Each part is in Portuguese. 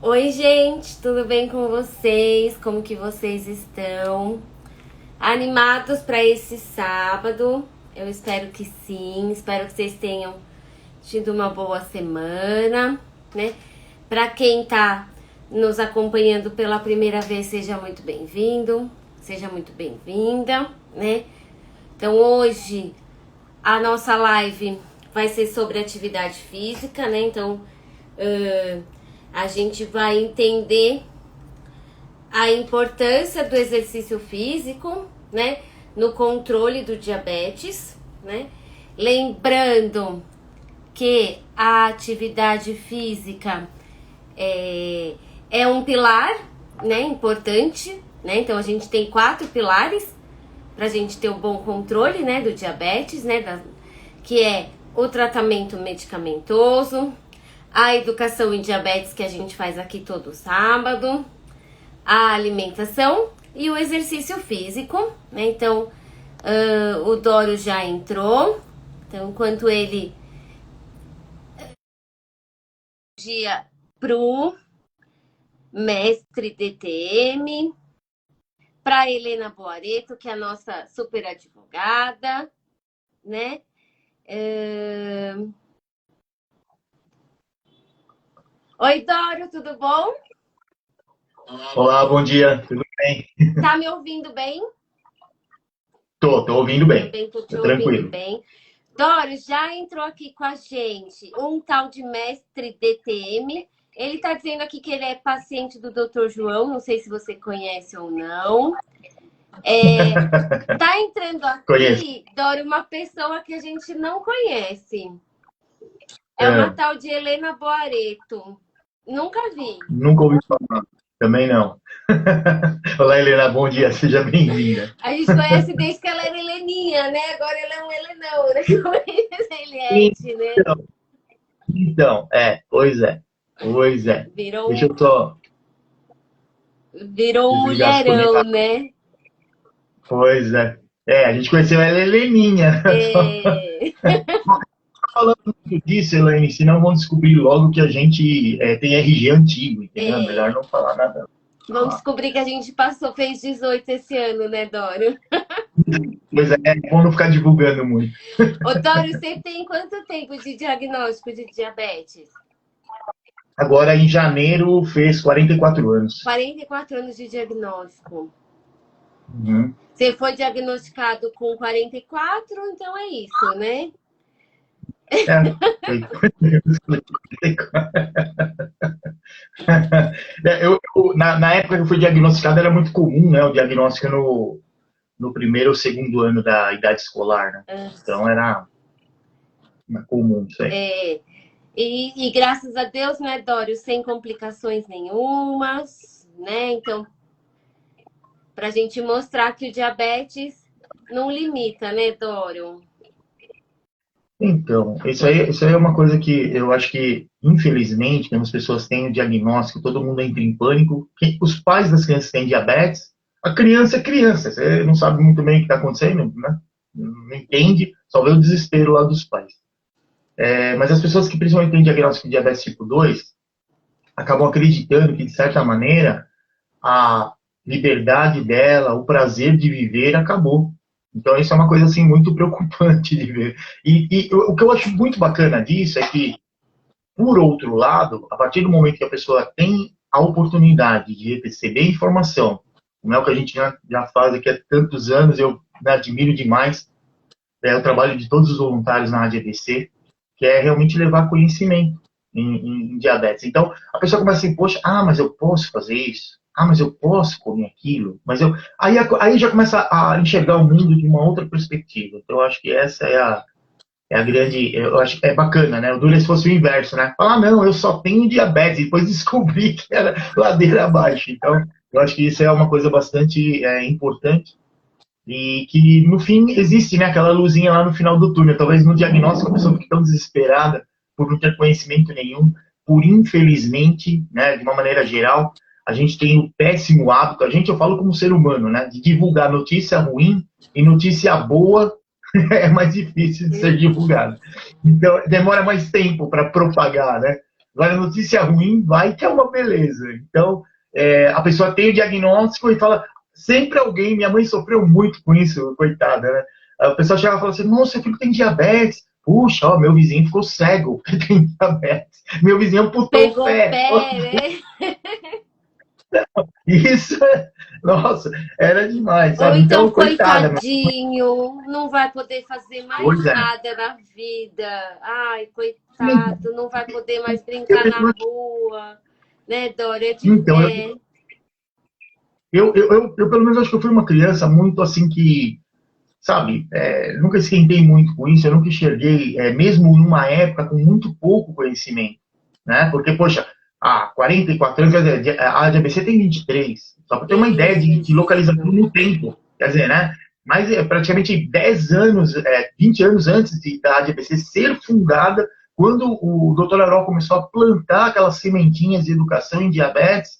Oi, gente, tudo bem com vocês? Como que vocês estão? Animados para esse sábado? Eu espero que sim. Espero que vocês tenham tido uma boa semana, né? Para quem tá nos acompanhando pela primeira vez, seja muito bem-vindo, seja muito bem-vinda, né? Então, hoje a nossa live vai ser sobre atividade física, né? Então, a gente vai entender a importância do exercício físico, né, no controle do diabetes, né? Lembrando que a atividade física é um pilar, né, importante, né? Então a gente tem 4 pilares para a gente ter um bom controle, né, do diabetes, né, que é o tratamento medicamentoso, a educação em diabetes que a gente faz aqui todo sábado, a alimentação e o exercício físico, né? Então, o Doro já entrou. Então, enquanto ele dia pro mestre DTM, para Helena Boareto, que é a nossa super advogada, né? Oi, Doro, tudo bom? Olá, bom dia, tudo bem? Tá me ouvindo bem? Tô ouvindo bem, Também tô te tá ouvindo tranquilo. bem. Doro, já entrou aqui com a gente um tal de mestre DTM. Ele tá dizendo aqui que ele é paciente do Dr. João, não sei se você conhece ou não. Tá entrando Conheço. aqui, Doro, uma pessoa que a gente não conhece. É uma É, tal de Helena Boareto. Nunca vi. nunca ouvi falar, também não. Olá, Helena, bom dia, seja bem-vinda. A gente conhece desde que ela era Heleninha, né? Agora ela é um Helenão, né? Como é Eliette, né? Então, pois é. Deixa Virou, eu só virou um desligar as mulherão, conexões. né? Pois é. A gente conheceu ela, Heleninha. É... Falando muito disso, Helene, senão vão descobrir logo que a gente tem RG antigo, entendeu? É melhor É, não falar nada. vamos descobrir que a gente passou, fez 18 esse ano, né, Dório? Pois é bom não ficar divulgando muito. Ô, Dório, você tem quanto tempo de diagnóstico de diabetes? Agora, em janeiro, fez 44 anos. 44 anos de diagnóstico. Uhum. Você foi diagnosticado com 44, então é isso, né? É, foi. Na época que eu fui diagnosticado, era muito comum, né? O diagnóstico no primeiro ou segundo ano da idade escolar, né? Então era comum isso aí. É, e graças a Deus, né, Dório, sem complicações nenhumas, né? Então, pra gente mostrar que o diabetes não limita, né, Dório? Então, isso aí é uma coisa que eu acho que, infelizmente, quando as pessoas têm o diagnóstico, todo mundo entra em pânico. Os pais das crianças têm diabetes, a criança é criança, você não sabe muito bem o que está acontecendo, né? Não entende, só vê o desespero lá dos pais. Mas as pessoas que principalmente têm diagnóstico de diabetes tipo 2 acabam acreditando que, de certa maneira, a liberdade dela, o prazer de viver acabou. Então, isso é uma coisa assim muito preocupante de ver. E o que eu acho muito bacana disso é que, por outro lado, a partir do momento que a pessoa tem a oportunidade de receber informação, como é o que a gente já faz aqui há tantos anos, eu admiro demais o trabalho de todos os voluntários na ADVC, que é realmente levar conhecimento em diabetes. Então, a pessoa começa assim, poxa, mas eu posso fazer isso? Mas eu posso comer aquilo? Aí já começa a enxergar o mundo de uma outra perspectiva. Então, eu acho que essa é a grande, eu acho que é bacana, né? O duro é se fosse o inverso, né? Falar, não, eu só tenho diabetes, e depois descobri que era ladeira abaixo. Então, eu acho que isso é uma coisa bastante importante e que, no fim, existe, né, aquela luzinha lá no final do túnel. Talvez no diagnóstico a pessoa fique tão desesperada por não ter conhecimento nenhum, por infelizmente, né, de uma maneira geral, a gente tem o péssimo hábito, eu falo como ser humano, né, de divulgar notícia ruim e notícia boa é mais difícil de ser divulgada. Então, demora mais tempo para propagar, né? Agora, notícia ruim, vai que é uma beleza. Então, a pessoa tem o diagnóstico e fala, sempre alguém, minha mãe sofreu muito com isso, coitada, né? A pessoa chega e fala assim, nossa, seu filho tem diabetes. Puxa, ó, meu vizinho ficou cego, porque tem diabetes. Meu vizinho amputou o Pegou o pé. pé, né? Isso, nossa, era demais, Ou sabe? então, Então, coitada, mas, coitadinho, não vai poder fazer mais pois é. nada na vida. Ai, coitado, não vai poder mais Eu, brincar na eu, rua, né, Dória? então, eu, pelo menos acho que eu fui uma criança muito assim que, sabe, nunca esquentei muito com isso, eu nunca enxerguei, mesmo numa época com muito pouco conhecimento, né? Porque, poxa, há 44 anos, quer dizer, a ADBC tem 23, só para ter uma ideia de localização Isso. no tempo, quer dizer, né? Mas praticamente 10 anos, 20 anos antes da ADBC ser fundada, quando o Dr. Herol começou a plantar aquelas sementinhas de educação em diabetes,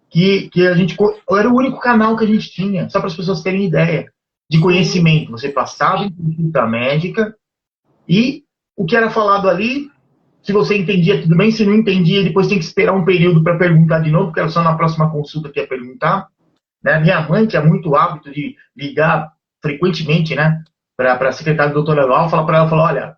que a gente era o único canal que a gente tinha, só para as pessoas terem ideia, de Sim, conhecimento. Você passava em consulta médica e o que era falado ali, se você entendia, tudo bem, se não entendia, depois tem que esperar um período para perguntar de novo, porque era só na próxima consulta que ia perguntar. Né? Minha mãe tinha muito hábito de ligar frequentemente, né, para a secretária do doutor Eloy, falar para ela, falar, olha,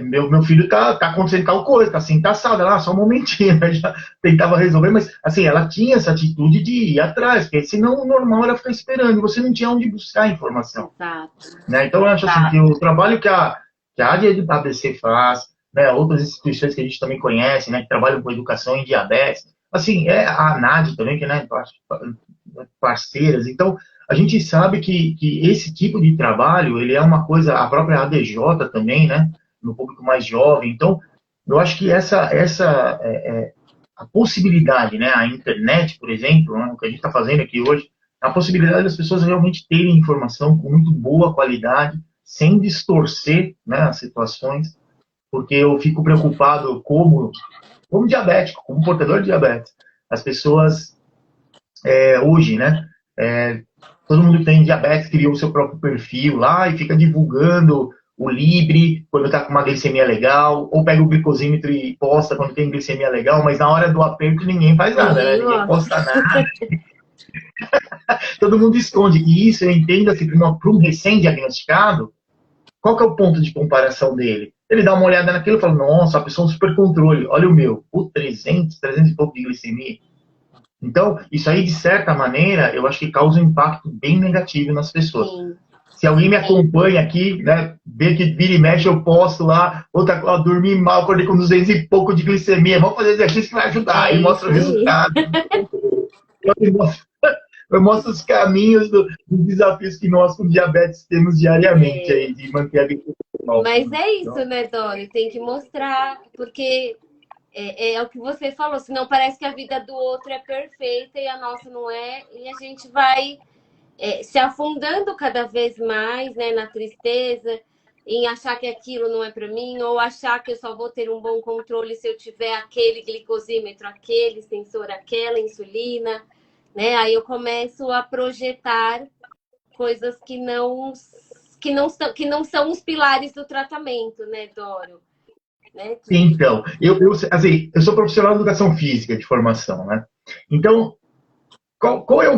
meu filho tá acontecendo tal coisa, tá assim, tá assado, lá, só um momentinho, né, já tentava resolver, mas assim, ela tinha essa atitude de ir atrás, porque senão o normal era ficar esperando, e você não tinha onde buscar informação. exato. Né? Então eu acho assim, que o trabalho que a área de ABC faz, né, outras instituições que a gente também conhece, né, que trabalham com educação em diabetes, assim, a ANAD também, que né, parceiras, então a gente sabe que esse tipo de trabalho, ele é uma coisa, a própria ADJ também, né, no público mais jovem. Então, eu acho que a possibilidade, né, a internet, por exemplo, né, o que a gente está fazendo aqui hoje, a possibilidade das pessoas realmente terem informação com muito boa qualidade, sem distorcer, né, as situações, porque eu fico preocupado como diabético, como portador de diabetes. As pessoas, hoje, né, todo mundo que tem diabetes cria o seu próprio perfil lá e fica divulgando o Libre quando está com uma glicemia legal, ou pega o glicosímetro e posta quando tem glicemia legal, mas na hora do aperto ninguém faz nada, né? Ninguém Ninguém gosta. posta nada, todo mundo esconde. E isso eu entendo assim, para um recém-diagnosticado, qual que é o ponto de comparação dele? Ele dá uma olhada naquilo e fala, nossa, a pessoa é um super controle, olha o meu, o 300 e pouco de glicemia. Então, isso aí, de certa maneira, eu acho que causa um impacto bem negativo nas pessoas. Sim. Se alguém me acompanha aqui, né, vê que vira e mexe, eu posto lá, outra coisa, dormir mal, acordei com 200 e pouco de glicemia, vamos fazer exercício que vai ajudar. Aí mostra o Isso aí. resultado. Eu mostro os caminhos dos desafios que nós com diabetes temos diariamente aí, de manter a glicemia alta. Mas é isso, Então, né, Dori? Tem que mostrar, porque é o que você falou, senão parece que a vida do outro é perfeita e a nossa não é, e a gente vai se afundando cada vez mais, né, na tristeza, em achar que aquilo não é para mim, ou achar que eu só vou ter um bom controle se eu tiver aquele glicosímetro, aquele sensor, aquela insulina, né? Aí eu começo a projetar coisas que não são os pilares do tratamento, né, Doro? Né? então assim, eu sou profissional de educação física de formação, né? Então, qual é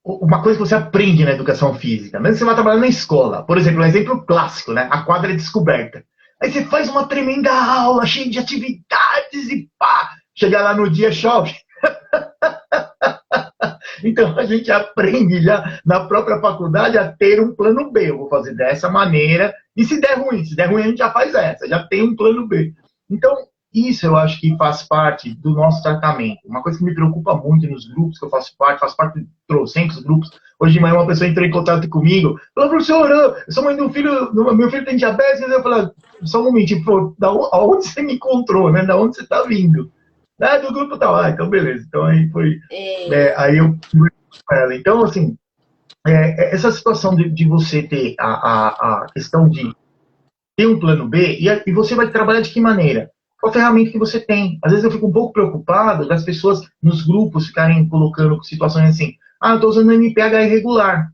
uma coisa que você aprende na educação física? Mesmo que você vai trabalhar na escola, por exemplo, um exemplo clássico, né? A quadra é descoberta. Aí você faz uma tremenda aula, cheia de atividades e pá, chegar lá no dia chove. Então a gente aprende já na própria faculdade a ter um plano B. Eu vou fazer dessa maneira, e se der ruim a gente já faz essa, já tem um plano B. Então, isso eu acho que faz parte do nosso tratamento. Uma coisa que me preocupa muito nos grupos que eu faço parte de trocentos grupos. Hoje de manhã uma pessoa entrou em contato comigo, falou, professor, eu sou mãe de um filho, meu filho tem diabetes, eu falei, só um momentinho, aonde você me encontrou, né? Da onde você está vindo? Ah, do grupo tal. Ah, então beleza. Então aí foi. Aí eu com ela. Então, assim, essa situação de você ter a questão de ter um plano B, e você vai trabalhar de que maneira? Qual a ferramenta que você tem? Às vezes eu fico um pouco preocupado das pessoas nos grupos ficarem colocando situações assim, eu estou usando MPH irregular.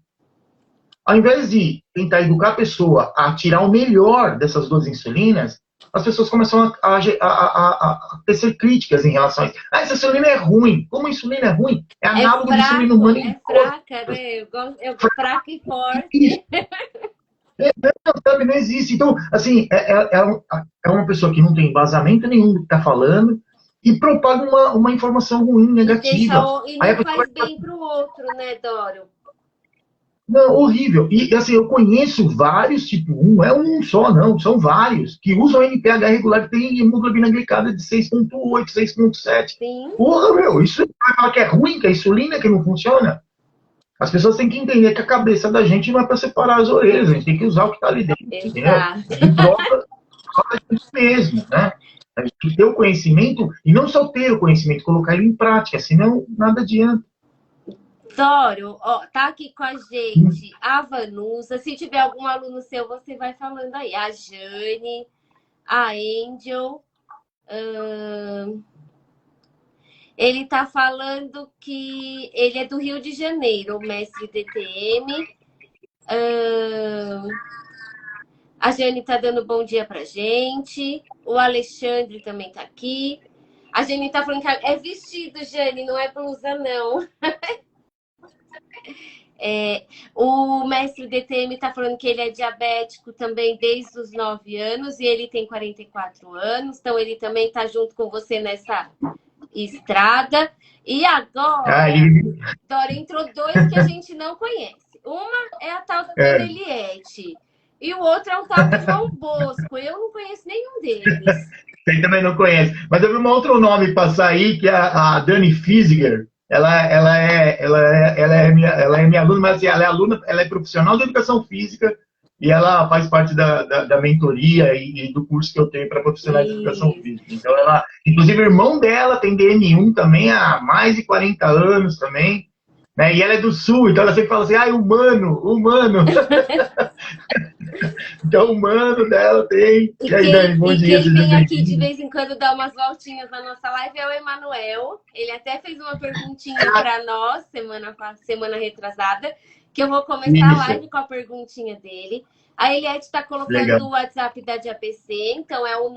Ao invés de tentar educar a pessoa a tirar o melhor dessas duas insulinas, as pessoas começam a tecer críticas em relação a isso. Ah, essa insulina é ruim. Como a insulina é ruim? É análogo de insulina humana. É fraca, né? Fraca e forte. Não, sabe, não existe. Então, assim, é uma pessoa que não tem embasamento nenhum do que está falando e propaga uma informação ruim, negativa. E não faz bem para o outro, né, Dório? Não, horrível. E assim, eu conheço vários tipo 1, é um só, não, são vários, que usam NPH regular que tem hemoglobina glicada de 6,8, 6,7. Porra, meu, isso vai falar que é ruim, que é insulina que não funciona? As pessoas têm que entender que a cabeça da gente não é para separar as orelhas, a gente tem que usar o que está ali dentro, entendeu? Em prova da gente mesmo, né? A gente tem que ter o conhecimento, e não só ter o conhecimento, colocar ele em prática, senão nada adianta. Dório, ó, tá aqui com a gente a Vanusa. Se tiver algum aluno seu, você vai falando aí. A Jane, a Angel. Ele tá falando que ele é do Rio de Janeiro, o mestre DTM. A Jane tá dando bom dia pra gente. O Alexandre também tá aqui. A Jane tá falando que é vestido, Jane, não é blusa, não. O mestre DTM está falando que ele é diabético também desde os 9 anos e ele tem 44 anos, então ele também está junto com você nessa estrada. E agora, Dória, entrou 2 que a gente não conhece. Uma é a tal da Eliette e o outro é o tal do João Bosco. Eu não conheço nenhum deles. Você também não conhece. Mas eu vi um outro nome passar aí, que é a Dani Fiesiger. Ela é minha aluna, mas assim, ela é profissional de educação física e ela faz parte da mentoria e do curso que eu tenho para profissionais de educação física. Então, inclusive, o irmão dela tem DM1 também há mais de 40 anos também, né? E ela é do Sul, então ela sempre fala assim, humano. Então, o mano dela tem. E aí, Dani, bom dia. Quem vem aqui de vez em quando dar umas voltinhas na nossa live é o Emanuel. Ele até fez uma perguntinha para nós semana retrasada, que eu vou começar a live com a perguntinha dele. A Eliette está colocando o WhatsApp da DABC, então é o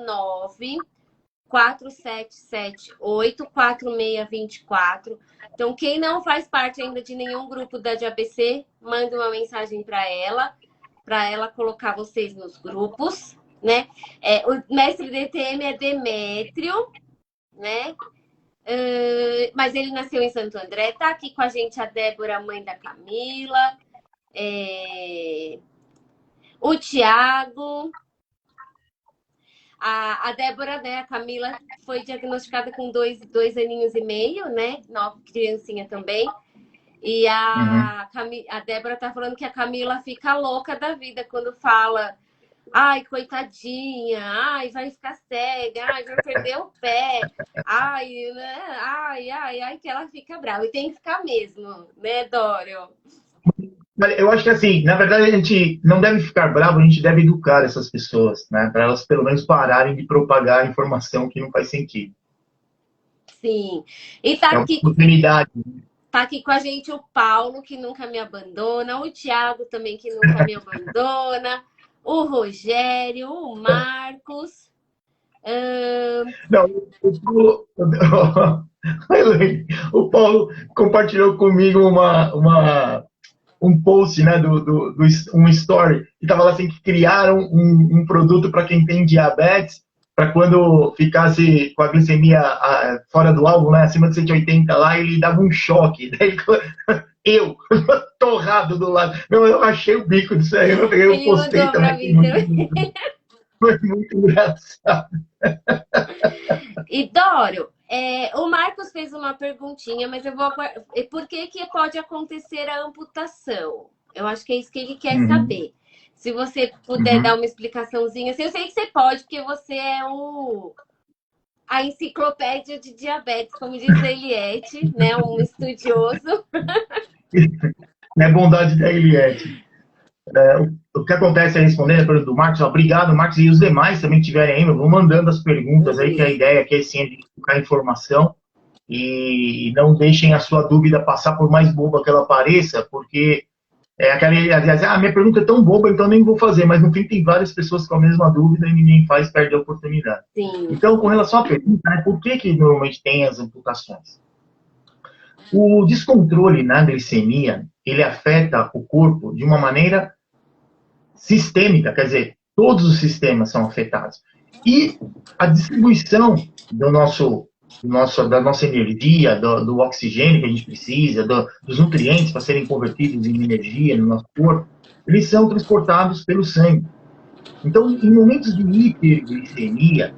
947784624. Então, quem não faz parte ainda de nenhum grupo da DABC, manda uma mensagem para ela colocar vocês nos grupos, né? O mestre DTM é Demétrio, né? Mas ele nasceu em Santo André. Tá aqui com a gente a Débora, mãe da Camila. O Tiago. A Débora, né? A Camila foi diagnosticada com 2 aninhos e meio, né? Nova criancinha também. E a Débora tá falando que a Camila fica louca da vida quando fala: ai, coitadinha, ai, vai ficar cega, ai, vai perder o pé, ai, que ela fica brava. E tem que ficar mesmo, né, Dório? Eu acho que assim, na verdade a gente não deve ficar bravo, a gente deve educar essas pessoas, né? Para elas pelo menos pararem de propagar informação que não faz sentido. Sim. E tá aqui. Oportunidade. Tá aqui com a gente o Paulo, que nunca me abandona, o Thiago também, que nunca me abandona, o Rogério, o Marcos. Não, o Paulo compartilhou comigo um post, né, um story, que estava lá assim, que criaram um produto para quem tem diabetes, para quando ficasse com a glicemia fora do alvo, né, acima de 180 lá, ele dava um choque. Daí, eu, torrado do lado. Eu achei o bico disso aí, eu postei também. Foi muito engraçado. E, Dório, o Marcos fez uma perguntinha, mas eu vou... Por que pode acontecer a amputação? Eu acho que é isso que ele quer saber. Se você puder dar uma explicaçãozinha. Eu sei que você pode, porque você é a enciclopédia de diabetes, como diz a Eliette, né? Um estudioso. É bondade da Eliette. O que acontece é respondendo a pergunta do Marcos. Obrigado, Marcos, e os demais também tiverem aí, vão mandando as perguntas aí, que a ideia aqui é sim colocar informação e não deixem a sua dúvida passar por mais boba que ela pareça, porque aliás, minha pergunta é tão boba, então nem vou fazer, mas no fim tem várias pessoas com a mesma dúvida e ninguém faz, perde a oportunidade. Sim. Então, com relação à pergunta, por que normalmente tem as amputações? O descontrole na glicemia, ele afeta o corpo de uma maneira sistêmica, quer dizer, todos os sistemas são afetados. E a distribuição da nossa energia, do oxigênio que a gente precisa, dos nutrientes para serem convertidos em energia no nosso corpo, eles são transportados pelo sangue. Então, em momentos de hiperglicemia,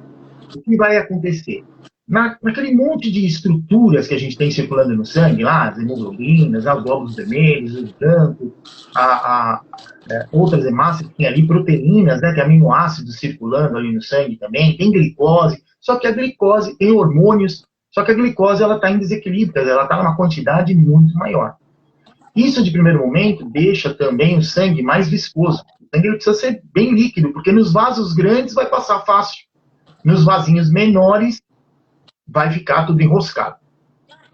o que vai acontecer? Naquele monte de estruturas que a gente tem circulando no sangue, lá, as hemoglobinas, os glóbulos vermelhos, os brancos, outras hemácias que tem ali, proteínas, né, tem aminoácidos circulando ali no sangue também, tem glicose, só que a glicose tem hormônios, só que a glicose ela está em desequilíbrio, ela está numa quantidade muito maior. Isso, de primeiro momento, deixa também o sangue mais viscoso. O sangue precisa ser bem líquido, porque nos vasos grandes vai passar fácil. Nos vasinhos menores, vai ficar tudo enroscado.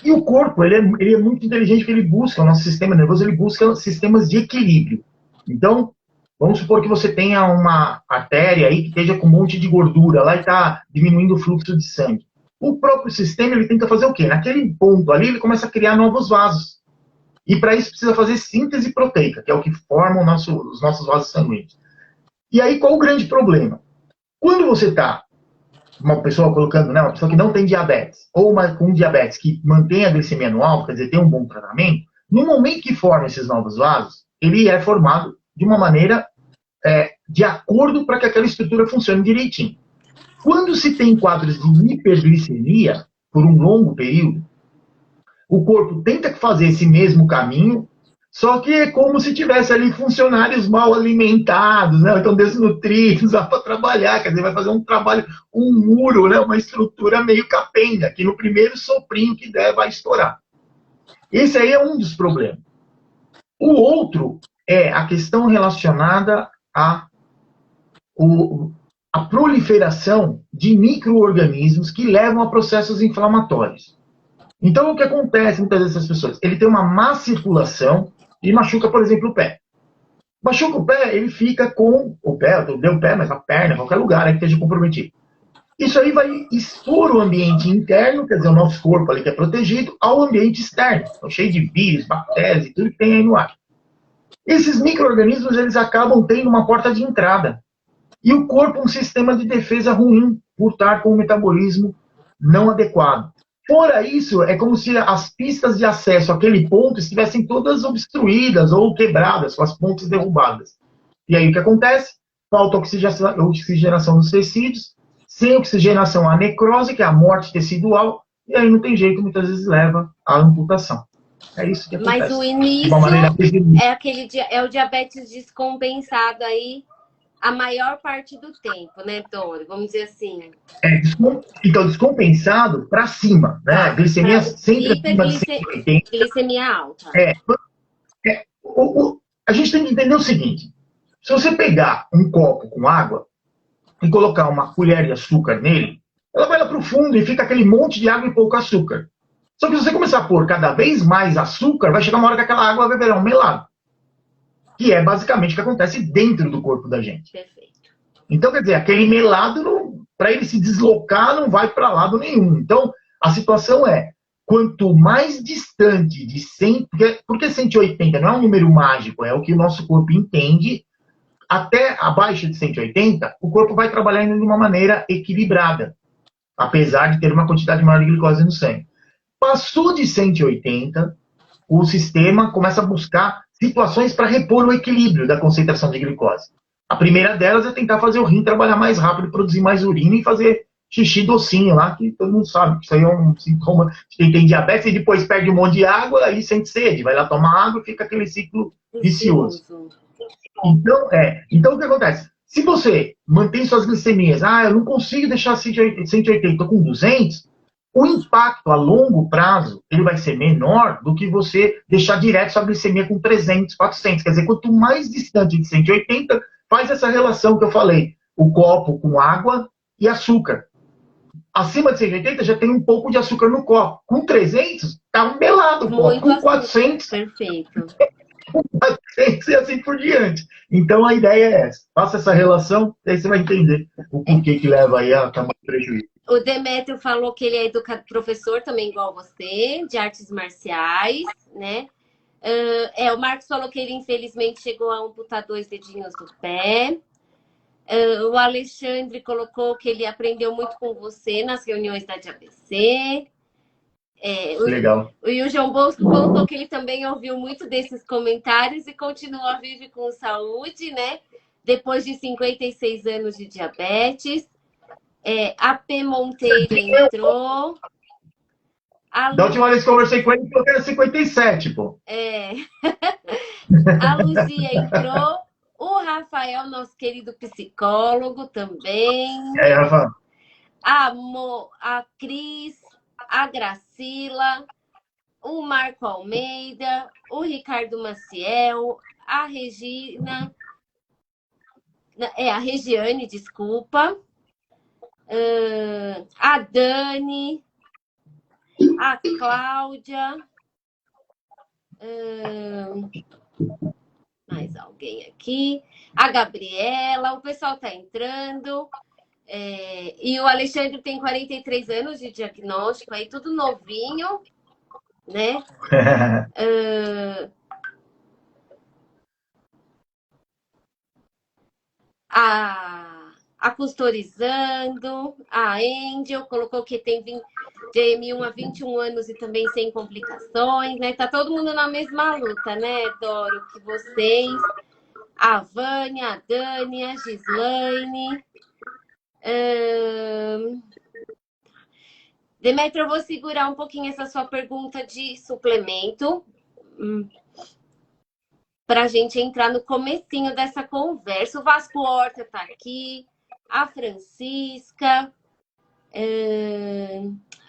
E o corpo, ele é muito inteligente, porque ele busca, o nosso sistema nervoso, ele busca sistemas de equilíbrio. Então, vamos supor que você tenha uma artéria aí que esteja com um monte de gordura, lá e está diminuindo o fluxo de sangue. O próprio sistema, ele tenta fazer o quê? Naquele ponto ali, ele começa a criar novos vasos. E para isso precisa fazer síntese proteica, que é o que forma os nossos vasos sanguíneos. E aí, qual o grande problema? Quando você está uma pessoa colocando, né, uma pessoa que não tem diabetes, ou com diabetes que mantém a glicemia no alto, quer dizer, tem um bom tratamento, no momento que forma esses novos vasos, ele é formado de uma maneira de acordo para que aquela estrutura funcione direitinho. Quando se tem quadros de hiperglicemia, por um longo período, o corpo tenta fazer esse mesmo caminho, só que é como se tivesse ali funcionários mal alimentados, né? Então desnutridos, dá para trabalhar, quer dizer, vai fazer um trabalho, um muro, né? Uma estrutura meio capenga, que no primeiro soprinho que der vai estourar. Esse aí é um dos problemas. O outro é a questão relacionada à proliferação de micro-organismos que levam a processos inflamatórios. Então, o que acontece muitas vezes com essas pessoas? Ele tem uma má circulação e machuca, por exemplo, o pé. Machuca o pé, ele fica com o pé, deu o pé, mas a perna, qualquer lugar que esteja comprometido. Isso aí vai expor o ambiente interno, quer dizer, o nosso corpo ali que é protegido, ao ambiente externo. Então, cheio de vírus, bactérias e tudo que tem aí no ar. Esses micro-organismos, eles acabam tendo uma porta de entrada. E o corpo um sistema de defesa ruim, por estar com o metabolismo não adequado. Fora isso, é como se as pistas de acesso àquele ponto estivessem todas obstruídas ou quebradas, com as pontes derrubadas. E aí o que acontece? Falta oxigenação dos tecidos, sem oxigenação há necrose, que é a morte tecidual, e aí não tem jeito, muitas vezes leva à amputação. É isso que acontece. Mas o início é o diabetes descompensado aí, a maior parte do tempo, né, Tony? Vamos dizer assim. Então, descompensado para cima, né? A glicemia sempre acima de 180. Glicemia alta. A gente tem que entender o seguinte: se você pegar um copo com água e colocar uma colher de açúcar nele, ela vai lá para o fundo e fica aquele monte de água e pouco açúcar. Só que se você começar a pôr cada vez mais açúcar, vai chegar uma hora que aquela água vai virar um melado. Que é basicamente o que acontece dentro do corpo da gente. Perfeito. Então, quer dizer, aquele melado, para ele se deslocar, não vai para lado nenhum. Então, a situação é, quanto mais distante de 100... Porque 180 não é um número mágico, é o que o nosso corpo entende. Até abaixo de 180, o corpo vai trabalhar de uma maneira equilibrada, apesar de ter uma quantidade maior de glicose no sangue. Passou de 180, o sistema começa a buscar situações para repor o equilíbrio da concentração de glicose. A primeira delas é tentar fazer o rim trabalhar mais rápido, produzir mais urina e fazer xixi docinho lá, que todo mundo sabe que isso aí é um sintoma de quem tem diabetes e depois perde um monte de água, aí sente sede, vai lá tomar água e fica aquele ciclo vicioso. Então o que acontece? Se você mantém suas glicemias, eu não consigo deixar 180, estou com 200, o impacto a longo prazo ele vai ser menor do que você deixar direto sua glicemia com 300, 400. Quer dizer, quanto mais distante de 180, faz essa relação que eu falei. O copo com água e açúcar. Acima de 180 já tem um pouco de açúcar no copo. Com 300, tá um melado o copo. Com 400... Perfeito. E assim por diante. Então a ideia é essa. Faça essa relação, aí você vai entender o porquê que leva aí a tamanho prejuízo. O Demétrio falou que ele é professor também, igual você, de artes marciais, né? O Marcos falou que ele, infelizmente, chegou a amputar 2 dedinhos do pé. O Alexandre colocou que ele aprendeu muito com você nas reuniões da DABC. Legal. O João Bosco contou que ele também ouviu muito desses comentários e continua vive com saúde, né? Depois de 56 anos de diabetes. A P. Monteiro entrou. Da última vez que conversei com ele, ele falou que era 57, pô. A Luzia entrou. O Rafael, nosso querido psicólogo, também. Rafa? A Cris, a Gracila, o Marco Almeida, o Ricardo Maciel, a Regina, a Regiane, desculpa, a Dani, a Cláudia, mais alguém aqui, a Gabriela, o pessoal tá entrando. E o Alexandre tem 43 anos de diagnóstico, aí tudo novinho, né? A Custorizando, a Angel colocou que tem de M1 a 21 anos e também sem complicações, né? Tá todo mundo na mesma luta, né, Doro? Que vocês, a Vânia, a Dani, a Gislaine. Demetrio, eu vou segurar um pouquinho essa sua pergunta de suplemento para a gente entrar no comecinho dessa conversa. O Vasco Horta está aqui, a Francisca,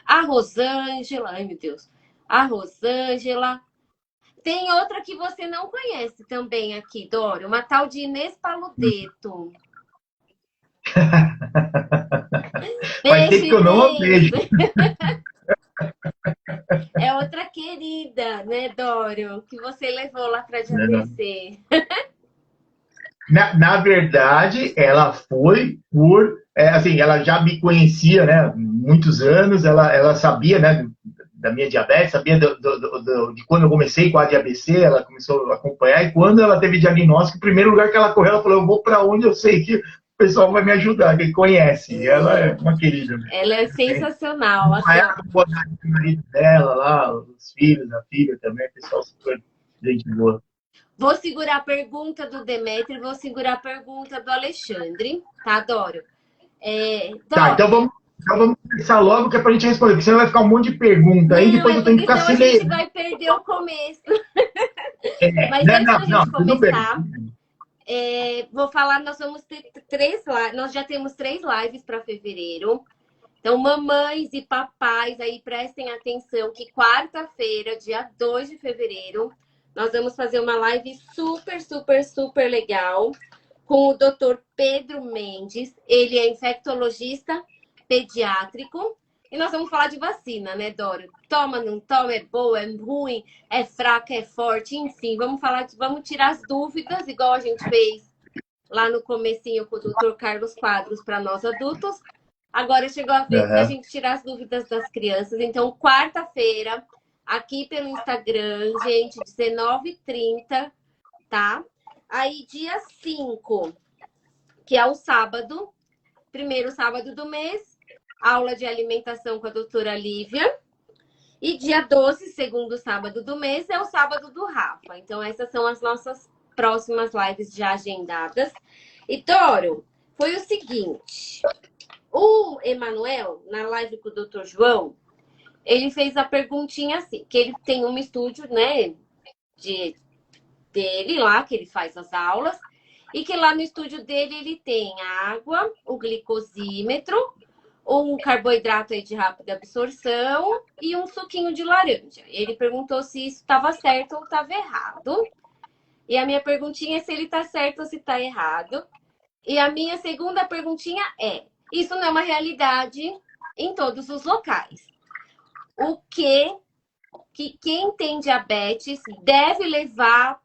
a Rosângela, ai meu Deus, a Rosângela. Tem outra que você não conhece também aqui, Dório, uma tal de Inês Paludeto. Faz tempo que eu não a vejo. É outra querida, né, Dório? Que você levou lá para JBC. Na verdade, ela foi por... assim, ela já me conhecia, né? Muitos anos, ela sabia, né? Da minha diabetes, sabia de quando eu comecei com a ABC, ela começou a acompanhar, e quando ela teve diagnóstico, o primeiro lugar que ela correu, ela falou, eu vou para onde eu sei que o pessoal vai me ajudar, que conhece. E ela é uma querida. Ela é sensacional. Assim, o marido dela lá, os filhos, a filha também, pessoal super gente boa. Vou segurar a pergunta do Demetrio e vou segurar a pergunta do Alexandre, tá, Dório? Tá, então vamos começar logo, que é pra gente responder, porque senão vai ficar um monte de pergunta aí, depois eu tenho que ficar sem ler. A gente vai perder o começo. Mas antes da gente começar, vou falar, nós vamos ter nós já temos 3 lives para fevereiro. Então, mamães e papais aí, prestem atenção que quarta-feira, dia 2 de fevereiro, nós vamos fazer uma live super, super, super legal com o Dr. Pedro Mendes. Ele é infectologista pediátrico. E nós vamos falar de vacina, né, Dório? Toma, não toma, é boa, é ruim, é fraca, é forte, enfim. Vamos tirar as dúvidas, igual a gente fez lá no comecinho com o Dr. Carlos Quadros para nós adultos. Agora chegou a vez da gente tirar as dúvidas das crianças. Então, quarta-feira, aqui pelo Instagram, gente, 19h30, tá? Aí, dia 5, que é o sábado, primeiro sábado do mês, aula de alimentação com a doutora Lívia. E dia 12, segundo sábado do mês, é o sábado do Rafa. Então, essas são as nossas próximas lives já agendadas. E, Doro, foi o seguinte... O Emanuel, na live com o Dr. João, ele fez a perguntinha assim, que ele tem um estúdio, né, dele lá, que ele faz as aulas, e que lá no estúdio dele ele tem água, o glicosímetro, um carboidrato aí de rápida absorção e um suquinho de laranja. Ele perguntou se isso estava certo ou estava errado. E a minha perguntinha é se ele está certo ou se está errado. E a minha segunda perguntinha é: isso não é uma realidade em todos os locais. O que quem tem diabetes deve levar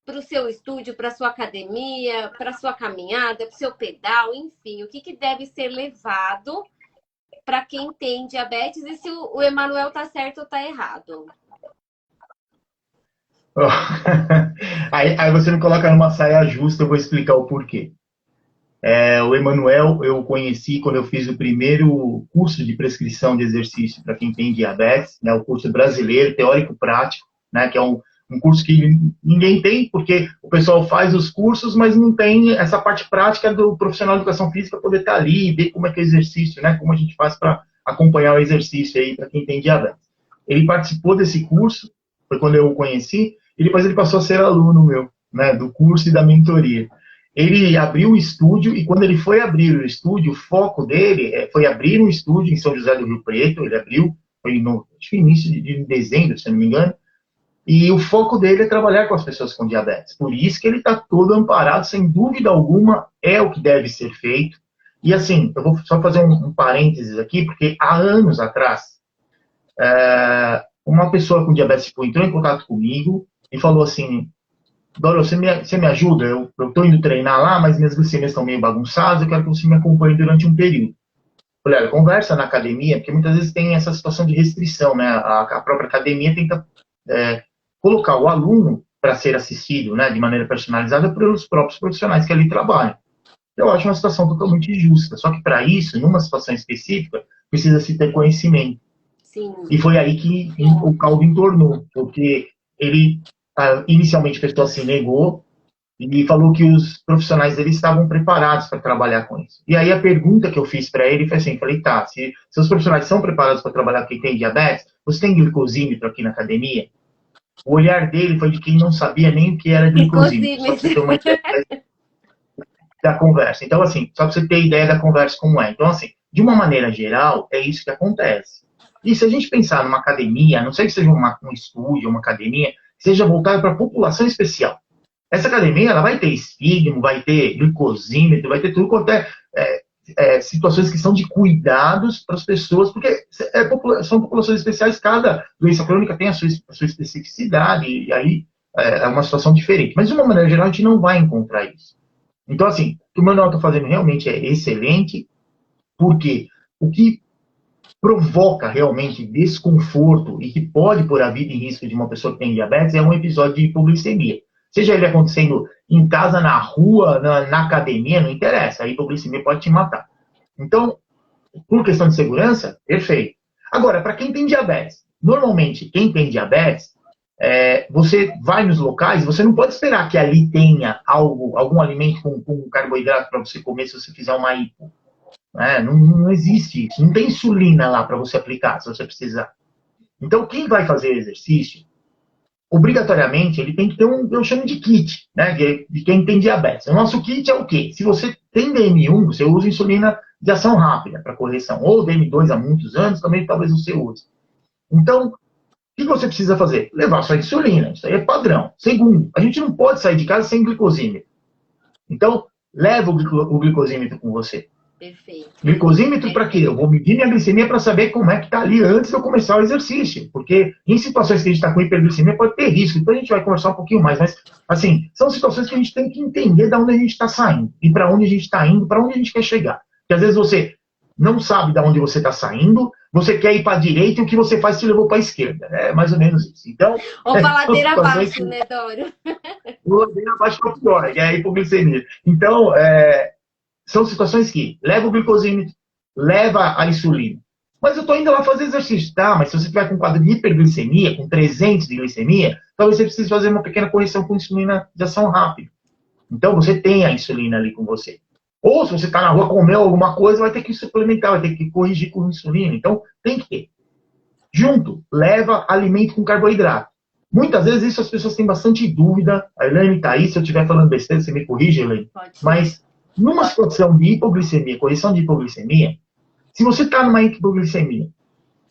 para o seu estúdio, para sua academia, para sua caminhada, para o seu pedal, enfim, o que, que deve ser levado para quem tem diabetes e se o Emanuel tá certo ou tá errado? Aí você me coloca numa saia justa, eu vou explicar o porquê. O Emanuel eu conheci quando eu fiz o primeiro curso de prescrição de exercício para quem tem diabetes, né, o curso brasileiro, teórico-prático, né, que é um curso que ninguém tem, porque o pessoal faz os cursos, mas não tem essa parte prática do profissional de educação física poder estar ali e ver como é que é o exercício, né, como a gente faz para acompanhar o exercício aí para quem tem diabetes. Ele participou desse curso, foi quando eu o conheci, e depois ele passou a ser aluno meu, né, do curso e da mentoria. Ele abriu o estúdio e quando ele foi abrir o estúdio, o foco dele foi abrir um estúdio em São José do Rio Preto. Ele abriu, foi no início de dezembro, se não me engano. E o foco dele é trabalhar com as pessoas com diabetes. Por isso que ele está todo amparado, sem dúvida alguma, é o que deve ser feito. E assim, eu vou só fazer um parênteses aqui, porque há anos atrás, uma pessoa com diabetes tipo, entrou em contato comigo e falou assim: Dora, você me ajuda? Eu estou indo treinar lá, mas minhas glicemias estão meio bagunçadas, eu quero que você me acompanhe durante um período. Falei, olha, conversa na academia, porque muitas vezes tem essa situação de restrição, né? A própria academia tenta colocar o aluno para ser assistido, né, de maneira personalizada pelos próprios profissionais que ali trabalham. Eu acho uma situação totalmente justa, só que para isso, numa situação específica, precisa-se ter conhecimento. Sim. E foi aí que o caldo entornou, porque ele inicialmente a pessoa se negou e falou que os profissionais dele estavam preparados para trabalhar com isso. E aí a pergunta que eu fiz para ele foi assim, falei, tá, se os profissionais são preparados para trabalhar com quem tem diabetes, você tem glicosímetro aqui na academia? O olhar dele foi de quem não sabia nem o que era glicosímetro, só para você ter uma ideia da conversa. Então, assim, só para você ter ideia da conversa como é. Então, assim, de uma maneira geral, é isso que acontece. E se a gente pensar numa academia, a não sei que seja um estúdio, uma academia, seja voltada para a população especial. Essa academia ela vai ter estímulo, vai ter glicosímetro, vai ter tudo quanto situações que são de cuidados para as pessoas, porque são populações especiais, cada doença crônica tem a sua especificidade, e aí é uma situação diferente. Mas, de uma maneira geral, a gente não vai encontrar isso. Então, assim, o que o Manuel está fazendo realmente é excelente, porque o que provoca realmente desconforto e que pode pôr a vida em risco de uma pessoa que tem diabetes é um episódio de hipoglicemia. Seja ele acontecendo em casa, na rua, na academia, não interessa. A hipoglicemia pode te matar. Então, por questão de segurança, perfeito. Agora, para quem tem diabetes, normalmente quem tem diabetes, você vai nos locais, você não pode esperar que ali tenha algum alimento com carboidrato para você comer se você fizer uma hipo. Não existe isso. Não tem insulina lá para você aplicar, se você precisar. Então, quem vai fazer exercício, obrigatoriamente, ele tem que ter eu chamo de kit, né, de quem tem diabetes. O nosso kit é o quê? Se você tem DM1, você usa insulina de ação rápida para correção, ou DM2 há muitos anos, também talvez você use. Então, o que você precisa fazer? Levar sua insulina, isso aí é padrão. Segundo, a gente não pode sair de casa sem glicosímetro. Então, leva o glicosímetro com você. Perfeito. Glicosímetro para quê? Eu vou medir minha glicemia para saber como é que está ali antes de eu começar o exercício. Porque em situações que a gente está com hiperglicemia pode ter risco. Então a gente vai conversar um pouquinho mais. Mas, assim, são situações que a gente tem que entender de onde a gente está saindo. E para onde a gente está indo, para onde a gente quer chegar. Porque às vezes você não sabe de onde você está saindo, você quer ir para a direita e o que você faz te levou para a esquerda. É mais ou menos isso. Então, ou para ladeira abaixo, né, Doro? Ladeira abaixo é o pior, que é a hipoglicemia. Então, são situações que leva o glicosímetro, leva a insulina. Mas eu estou indo lá fazer exercício. Tá, mas se você tiver com um quadro de hiperglicemia, com 300 de glicemia, talvez você precise fazer uma pequena correção com insulina de ação rápida. Então, você tem a insulina ali com você. Ou se você está na rua, comeu alguma coisa, vai ter que suplementar, vai ter que corrigir com insulina. Então, tem que ter. Junto, leva alimento com carboidrato. Muitas vezes isso as pessoas têm bastante dúvida. A Elaine está aí, se eu estiver falando besteira, você me corrige, Elaine. Mas numa situação de hipoglicemia, correção de hipoglicemia, se você está numa hipoglicemia,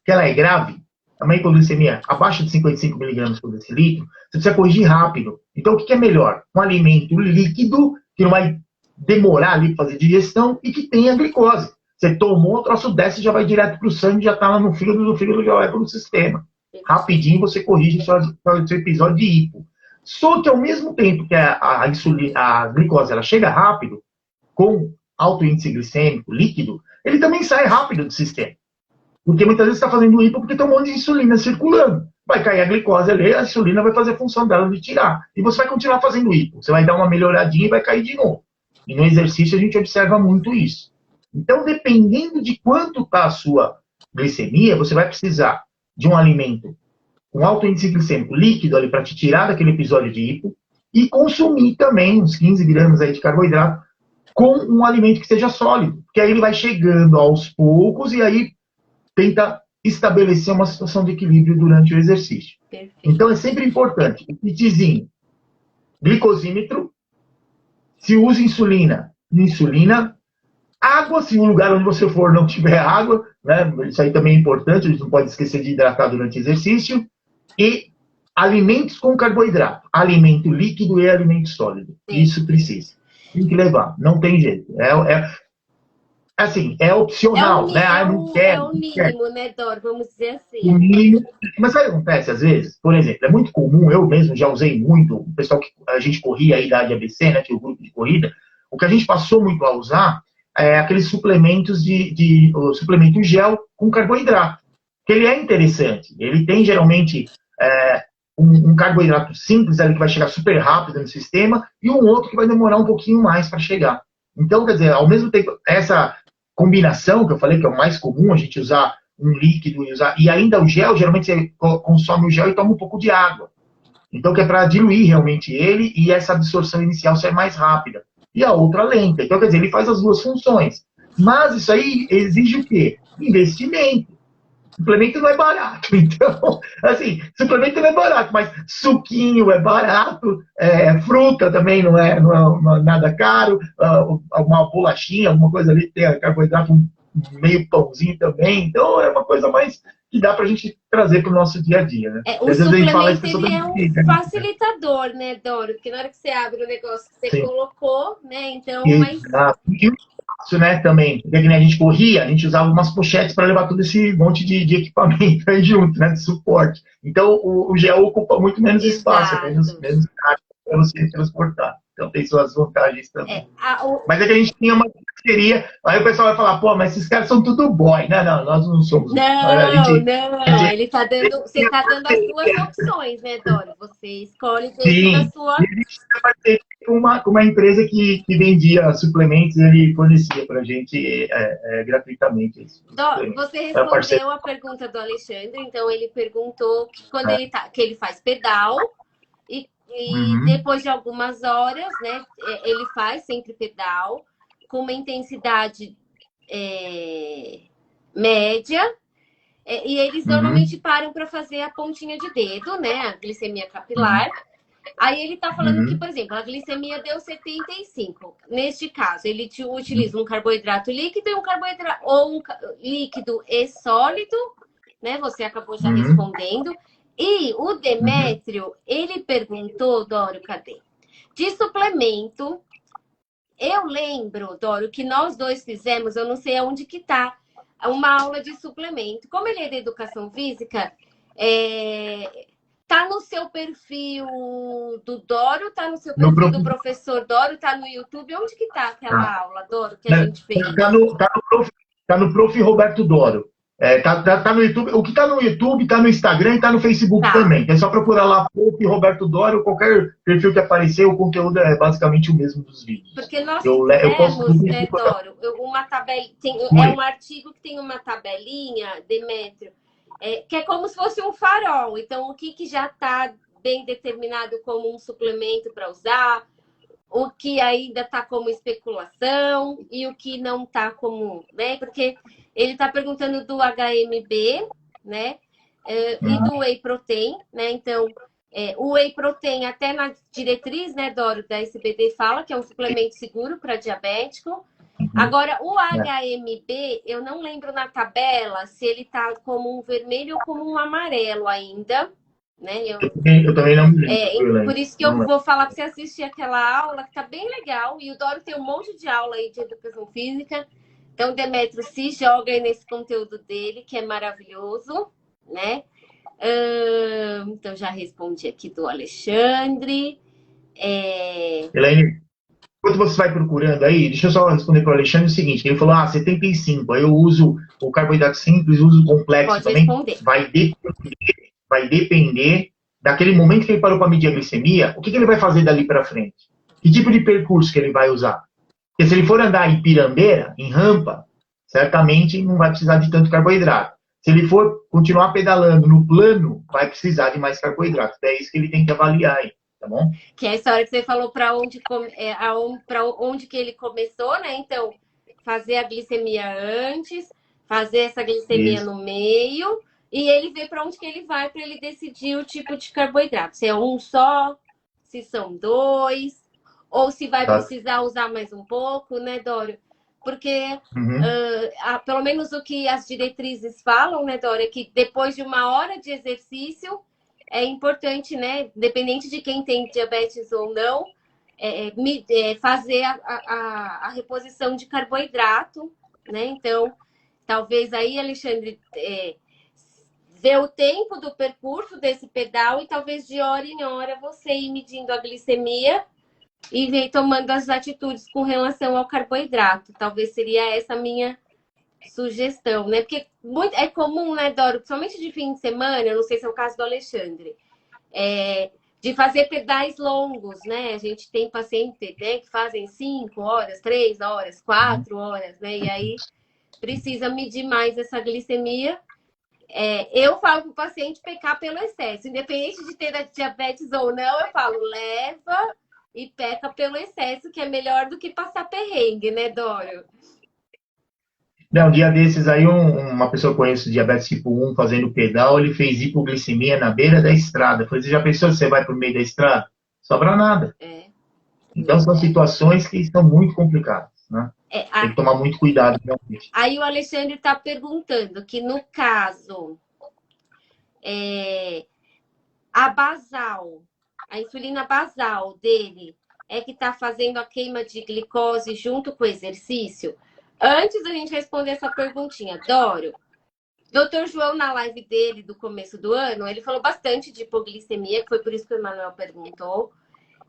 que ela é grave, uma hipoglicemia abaixo de 55 mg por decilitro, você precisa corrigir rápido. Então, o que é melhor? Um alimento líquido, que não vai demorar ali para fazer digestão, e que tenha glicose. Você tomou, o troço desce, já vai direto para o sangue, já está lá no fígado, do fígado já vai para o sistema. Rapidinho você corrige o seu episódio de hipo. Só que ao mesmo tempo que a glicose ela chega rápido, com alto índice glicêmico líquido, ele também sai rápido do sistema. Porque muitas vezes está fazendo hipo porque tem um monte de insulina circulando. Vai cair a glicose ali, a insulina vai fazer a função dela de tirar. E você vai continuar fazendo hipo. Você vai dar uma melhoradinha e vai cair de novo. E no exercício a gente observa muito isso. Então, dependendo de quanto está a sua glicemia, você vai precisar de um alimento com alto índice glicêmico líquido ali para te tirar daquele episódio de hipo e consumir também uns 15 gramas aí de carboidrato com um alimento que seja sólido. Porque aí ele vai chegando aos poucos e aí tenta estabelecer uma situação de equilíbrio durante o exercício. Perfeito. Então, é sempre importante o kitzinho, glicosímetro, se usa insulina, água, se o lugar onde você for não tiver água, né? Isso aí também é importante, a gente não pode esquecer de hidratar durante o exercício, e alimentos com carboidrato, alimento líquido e alimento sólido. Sim. Isso precisa. Tem que levar, não tem jeito. Assim, é opcional, né? Não quero, é o mínimo, né, Dor? Vamos dizer assim. O mínimo. Mas sabe o que acontece às vezes? Por exemplo, é muito comum, eu mesmo já usei muito, o pessoal que a gente corria aí da ABC, né, que é o grupo de corrida, o que a gente passou muito a usar é aqueles suplementos o suplemento gel com carboidrato, que ele é interessante. Ele tem geralmente um carboidrato simples ali que vai chegar super rápido no sistema e um outro que vai demorar um pouquinho mais para chegar. Então, quer dizer, ao mesmo tempo, essa combinação que eu falei que é o mais comum, a gente usar um líquido e ainda o gel, geralmente você consome o gel e toma um pouco de água. Então, que é para diluir realmente ele e essa absorção inicial ser mais rápida. E a outra lenta. Então, quer dizer, ele faz as duas funções. Mas isso aí exige o quê? Investimento. Suplemento não é barato. Então, assim, suplemento não é barato, mas suquinho é barato, fruta também não é nada caro, uma bolachinha, alguma coisa ali que tem carboidrato, um meio pãozinho também. Então, é uma coisa mais que dá pra gente trazer pro nosso dia a dia, né? O suplemento, ele é um facilitador, né, Doro? Porque na hora que você abre o negócio que você colocou, né, então... Exato. Isso, né, também. Porque a gente corria, a gente usava umas pochetes para levar todo esse monte de equipamento aí junto, né, de suporte. Então, o gel ocupa muito menos espaço, menos caixa para você transportar. Então, tem suas vantagens também. Mas é que a gente tinha uma parceria, aí o pessoal vai falar, pô, mas esses caras são tudo boy. Não, nós não somos. Ele tá dando, você está dando as duas opções, né, Doro? Você escolhe dentro da sua... uma empresa que vendia suplementos, ele fornecia para a gente gratuitamente. Você respondeu a pergunta do Alexandre, então ele perguntou que quando que ele faz pedal e depois de algumas horas, né, ele faz sempre pedal com uma intensidade média e eles normalmente param para fazer a pontinha de dedo, né, a glicemia capilar. Aí ele tá falando que, por exemplo, a glicemia deu 75. Neste caso, ele utiliza um carboidrato líquido e um carboidrato ou um líquido e sólido, né? Você acabou já respondendo. E o Demétrio, ele perguntou, Doro, cadê? De suplemento. Eu lembro, Doro, que nós dois fizemos, eu não sei aonde que tá, uma aula de suplemento. Como ele é da educação física, tá no seu perfil do Doro, tá no seu perfil do professor Doro, tá no YouTube? Onde que tá aquela aula, Doro, que a gente fez? Tá no Prof. Roberto Doro. Tá no YouTube. O que tá no YouTube, tá no Instagram e tá no Facebook também. É só procurar lá Prof. Roberto Doro, qualquer perfil que aparecer, o conteúdo é basicamente o mesmo dos vídeos. Porque nós fizemos, né, Doro, uma tabela, é um artigo que tem uma tabelinha, Demétrio, que é como se fosse um farol. Então, o que já está bem determinado como um suplemento para usar, o que ainda está como especulação e o que não está como, né? Porque ele está perguntando do HMB, né? E do Whey Protein, né? Então, o Whey Protein, até na diretriz, né, Doro, da SBD fala que é um suplemento seguro para diabético. Agora, o HMB, eu não lembro na tabela se ele tá como um vermelho ou como um amarelo ainda, né? Eu também não me lembro. Por isso que eu vou falar para você assistir aquela aula, que tá bem legal. E o Doro tem um monte de aula aí de educação física. Então, o Demétrio se joga aí nesse conteúdo dele, que é maravilhoso, né? Então, já respondi aqui do Alexandre. Elaine, enquanto você vai procurando aí, deixa eu só responder para o Alexandre o seguinte, ele falou, 75, aí eu uso o carboidrato simples, uso o complexo Pode também, responder. vai depender daquele momento que ele parou para medir a glicemia, o que ele vai fazer dali para frente? Que tipo de percurso que ele vai usar? Porque se ele for andar em pirambeira, em rampa, certamente não vai precisar de tanto carboidrato. Se ele for continuar pedalando no plano, vai precisar de mais carboidrato. É isso que ele tem que avaliar aí, tá bom? Que é a história que você falou para onde que ele começou, né? Então, fazer a glicemia antes, fazer essa glicemia Isso. no meio, e ele vê para onde que ele vai para ele decidir o tipo de carboidrato. Se é um só, se são dois, ou se vai precisar usar mais um pouco, né, Dório? Porque, pelo menos o que as diretrizes falam, né, Dório, é que depois de 1 hora de exercício, é importante, né, dependente de quem tem diabetes ou não, fazer a reposição de carboidrato, né? Então, talvez aí, Alexandre, ver o tempo do percurso desse pedal e talvez de hora em hora você ir medindo a glicemia e ver tomando as atitudes com relação ao carboidrato. Talvez seria essa a minha sugestão, né? Porque é comum, né, Doro, principalmente de fim de semana, eu não sei se é o caso do Alexandre, de fazer pedais longos, né? A gente tem paciente, né, que fazem 5 horas, 3 horas, 4 horas, né? E aí precisa medir mais essa glicemia. Eu falo para o paciente pecar pelo excesso, independente de ter diabetes ou não, eu falo, leva e peca pelo excesso, que é melhor do que passar perrengue, né, Dório? Um dia desses aí, uma pessoa que eu conheço, diabetes tipo 1, fazendo pedal, ele fez hipoglicemia na beira da estrada. Eu falei, você já pensou se você vai por meio da estrada? Sobra nada. Então, são situações que estão muito complicadas, né? Tem que tomar muito cuidado, realmente. Aí o Alexandre está perguntando que, no caso, a basal, a insulina basal dele é que está fazendo a queima de glicose junto com o exercício? Antes da gente responder essa perguntinha, Dório, Dr. João, na live dele do começo do ano, ele falou bastante de hipoglicemia, que foi por isso que o Emanuel perguntou.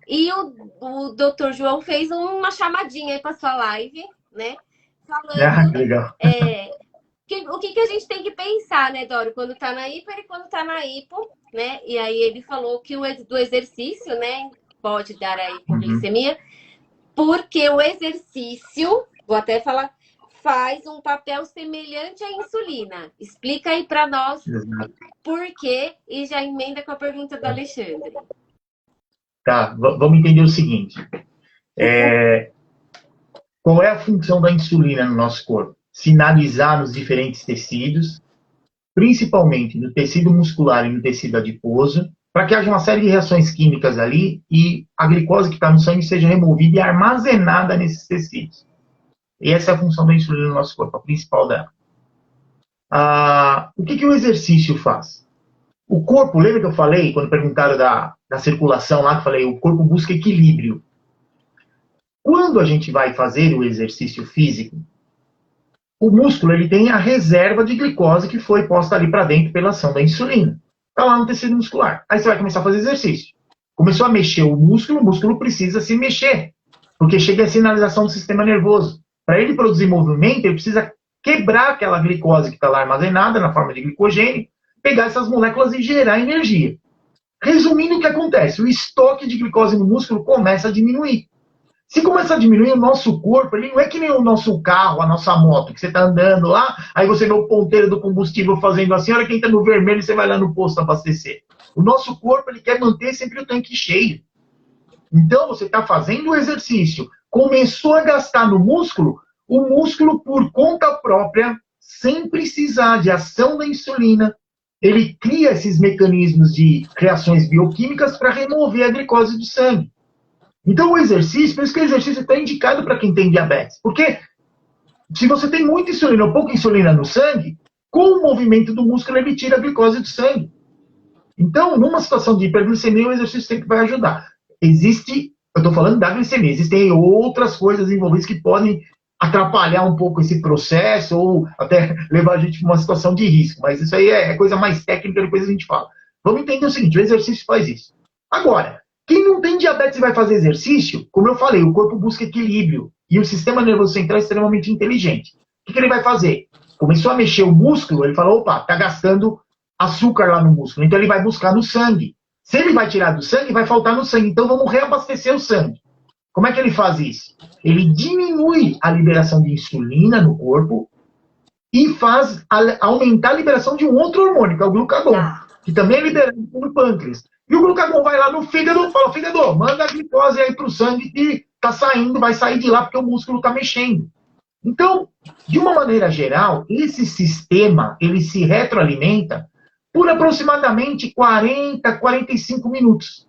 E o Dr. João fez uma chamadinha aí para sua live, né? Falando legal. O que a gente tem que pensar, né, Dório, quando tá na hiper e quando tá na hipo, né? E aí ele falou que do exercício, né, pode dar a hipoglicemia, porque o exercício, vou até falar, faz um papel semelhante à insulina. Explica aí para nós por quê e já emenda com a pergunta do Alexandre. Tá, vamos entender o seguinte. Qual é a função da insulina no nosso corpo? Sinalizar nos diferentes tecidos, principalmente no tecido muscular e no tecido adiposo, para que haja uma série de reações químicas ali e a glicose que está no sangue seja removida e armazenada nesses tecidos. E essa é a função da insulina no nosso corpo, a principal dela. O que o exercício faz? O corpo, lembra que eu falei, quando perguntaram da circulação lá, que eu falei, o corpo busca equilíbrio. Quando a gente vai fazer o exercício físico, o músculo ele tem a reserva de glicose que foi posta ali para dentro pela ação da insulina. Está lá no tecido muscular. Aí você vai começar a fazer exercício. Começou a mexer o músculo precisa se mexer, porque chega a sinalização do sistema nervoso. Para ele produzir movimento, ele precisa quebrar aquela glicose que está lá armazenada na forma de glicogênio, pegar essas moléculas e gerar energia. Resumindo o que acontece, o estoque de glicose no músculo começa a diminuir. Se começa a diminuir, o nosso corpo, ele não é que nem o nosso carro, a nossa moto, que você está andando lá, aí você vê o ponteiro do combustível fazendo assim, a hora que entra no vermelho, você vai lá no posto abastecer. O nosso corpo, ele quer manter sempre o tanque cheio. Então, você está fazendo o exercício, começou a gastar no músculo, o músculo, por conta própria, sem precisar de ação da insulina, ele cria esses mecanismos de reações bioquímicas para remover a glicose do sangue. Então, o exercício, por isso que o exercício está indicado para quem tem diabetes. Porque se você tem muita insulina ou pouca insulina no sangue, com o movimento do músculo, ele tira a glicose do sangue. Então, numa situação de hiperglicemia, o exercício sempre vai ajudar. Eu estou falando da glicemia, existem outras coisas envolvidas que podem atrapalhar um pouco esse processo ou até levar a gente para uma situação de risco. Mas isso aí é coisa mais técnica, depois a gente fala. Vamos entender o seguinte, o exercício faz isso. Agora, quem não tem diabetes e vai fazer exercício, como eu falei, o corpo busca equilíbrio e o sistema nervoso central é extremamente inteligente. O que ele vai fazer? Começou a mexer o músculo, ele falou, opa, tá gastando açúcar lá no músculo, então ele vai buscar no sangue. Se ele vai tirar do sangue, vai faltar no sangue, então vamos reabastecer o sangue. Como é que ele faz isso? Ele diminui a liberação de insulina no corpo e faz aumentar a liberação de um outro hormônio, que é o glucagon, que também é liberado pelo pâncreas. E o glucagon vai lá no fígado e fala, fígado, manda a glicose aí pro sangue que tá saindo, vai sair de lá porque o músculo tá mexendo. Então, de uma maneira geral, esse sistema, ele se retroalimenta por aproximadamente 40, 45 minutos.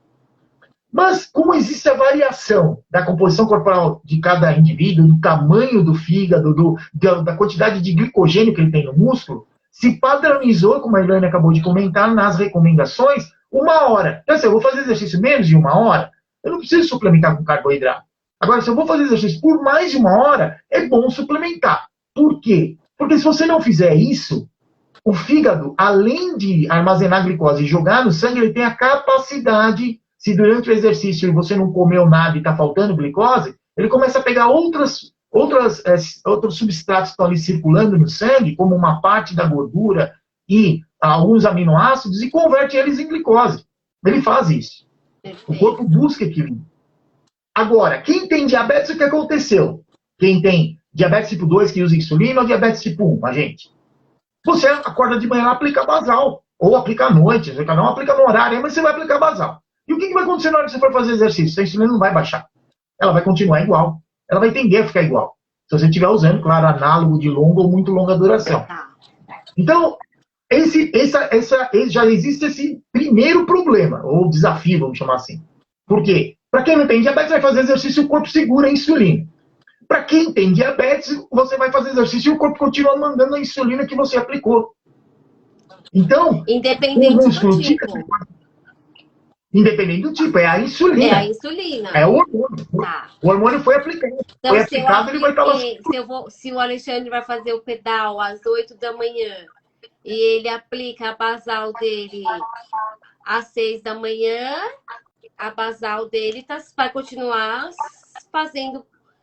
Mas, como existe a variação da composição corporal de cada indivíduo, do tamanho do fígado, da quantidade de glicogênio que ele tem no músculo, se padronizou, como a Elaine acabou de comentar, nas recomendações, 1 hora. Então, se eu vou fazer exercício menos de 1 hora, eu não preciso suplementar com carboidrato. Agora, se eu vou fazer exercício por mais de 1 hora, é bom suplementar. Por quê? Porque se você não fizer isso, o fígado, além de armazenar glicose e jogar no sangue, ele tem a capacidade, se durante o exercício você não comeu nada e está faltando glicose, ele começa a pegar outros substratos que estão ali circulando no sangue, como uma parte da gordura e alguns aminoácidos, e converte eles em glicose. Ele faz isso. O corpo busca equilíbrio. Agora, quem tem diabetes, o que aconteceu? Quem tem diabetes tipo 2 que usa insulina ou diabetes tipo 1, a gente? Você acorda de manhã e aplica basal. Ou aplica à noite, cada um aplica no horário, mas você vai aplicar basal. E o que vai acontecer na hora que você for fazer exercício? A insulina não vai baixar. Ela vai continuar igual. Ela vai tender a ficar igual. Se você estiver usando, claro, análogo de longa ou muito longa duração. Então, já existe esse primeiro problema, ou desafio, vamos chamar assim. Por quê? Para quem não tem diabetes, vai fazer exercício e o corpo segura a insulina. Para quem tem diabetes, você vai fazer exercício e o corpo continua mandando a insulina que você aplicou. Então, independente do tipo. Independente do tipo, é a insulina. É a insulina. É o hormônio. Tá. O hormônio foi aplicado. Então, foi aplicado, ele vai estar lá. Se o Alexandre vai fazer o pedal às 8 da manhã e ele aplica a basal dele às 6 da manhã, a basal dele vai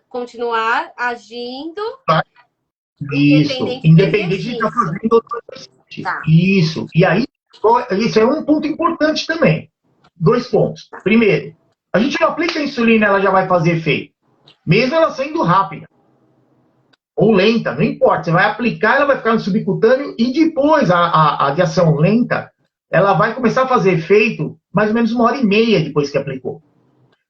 continuar agindo. Isso, independente de estar fazendo outro exercício. Tá. Isso. E aí, isso é um ponto importante também. 2 pontos. Primeiro, a gente não aplica a insulina, ela já vai fazer efeito. Mesmo ela sendo rápida. Ou lenta, não importa. Você vai aplicar, ela vai ficar no subcutâneo e depois a de ação lenta, ela vai começar a fazer efeito mais ou menos 1h30 depois que aplicou.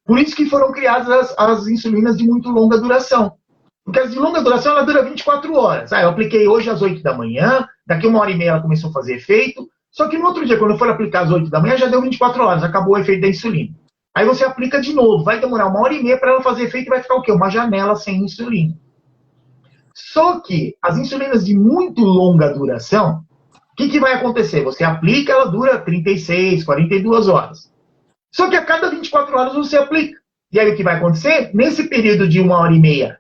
Por isso que foram criadas as insulinas de muito longa duração. Porque as de longa duração, ela dura 24 horas. Eu apliquei hoje às 8 da manhã, daqui 1h30 ela começou a fazer efeito, só que no outro dia, quando eu for aplicar às 8 da manhã, já deu 24 horas, acabou o efeito da insulina. Aí você aplica de novo, vai demorar 1h30 para ela fazer efeito e vai ficar o quê? Uma janela sem insulina. Só que as insulinas de muito longa duração, o que vai acontecer? Você aplica, ela dura 36, 42 horas. Só que a cada 24 horas você aplica. E aí o que vai acontecer? Nesse período de 1h30,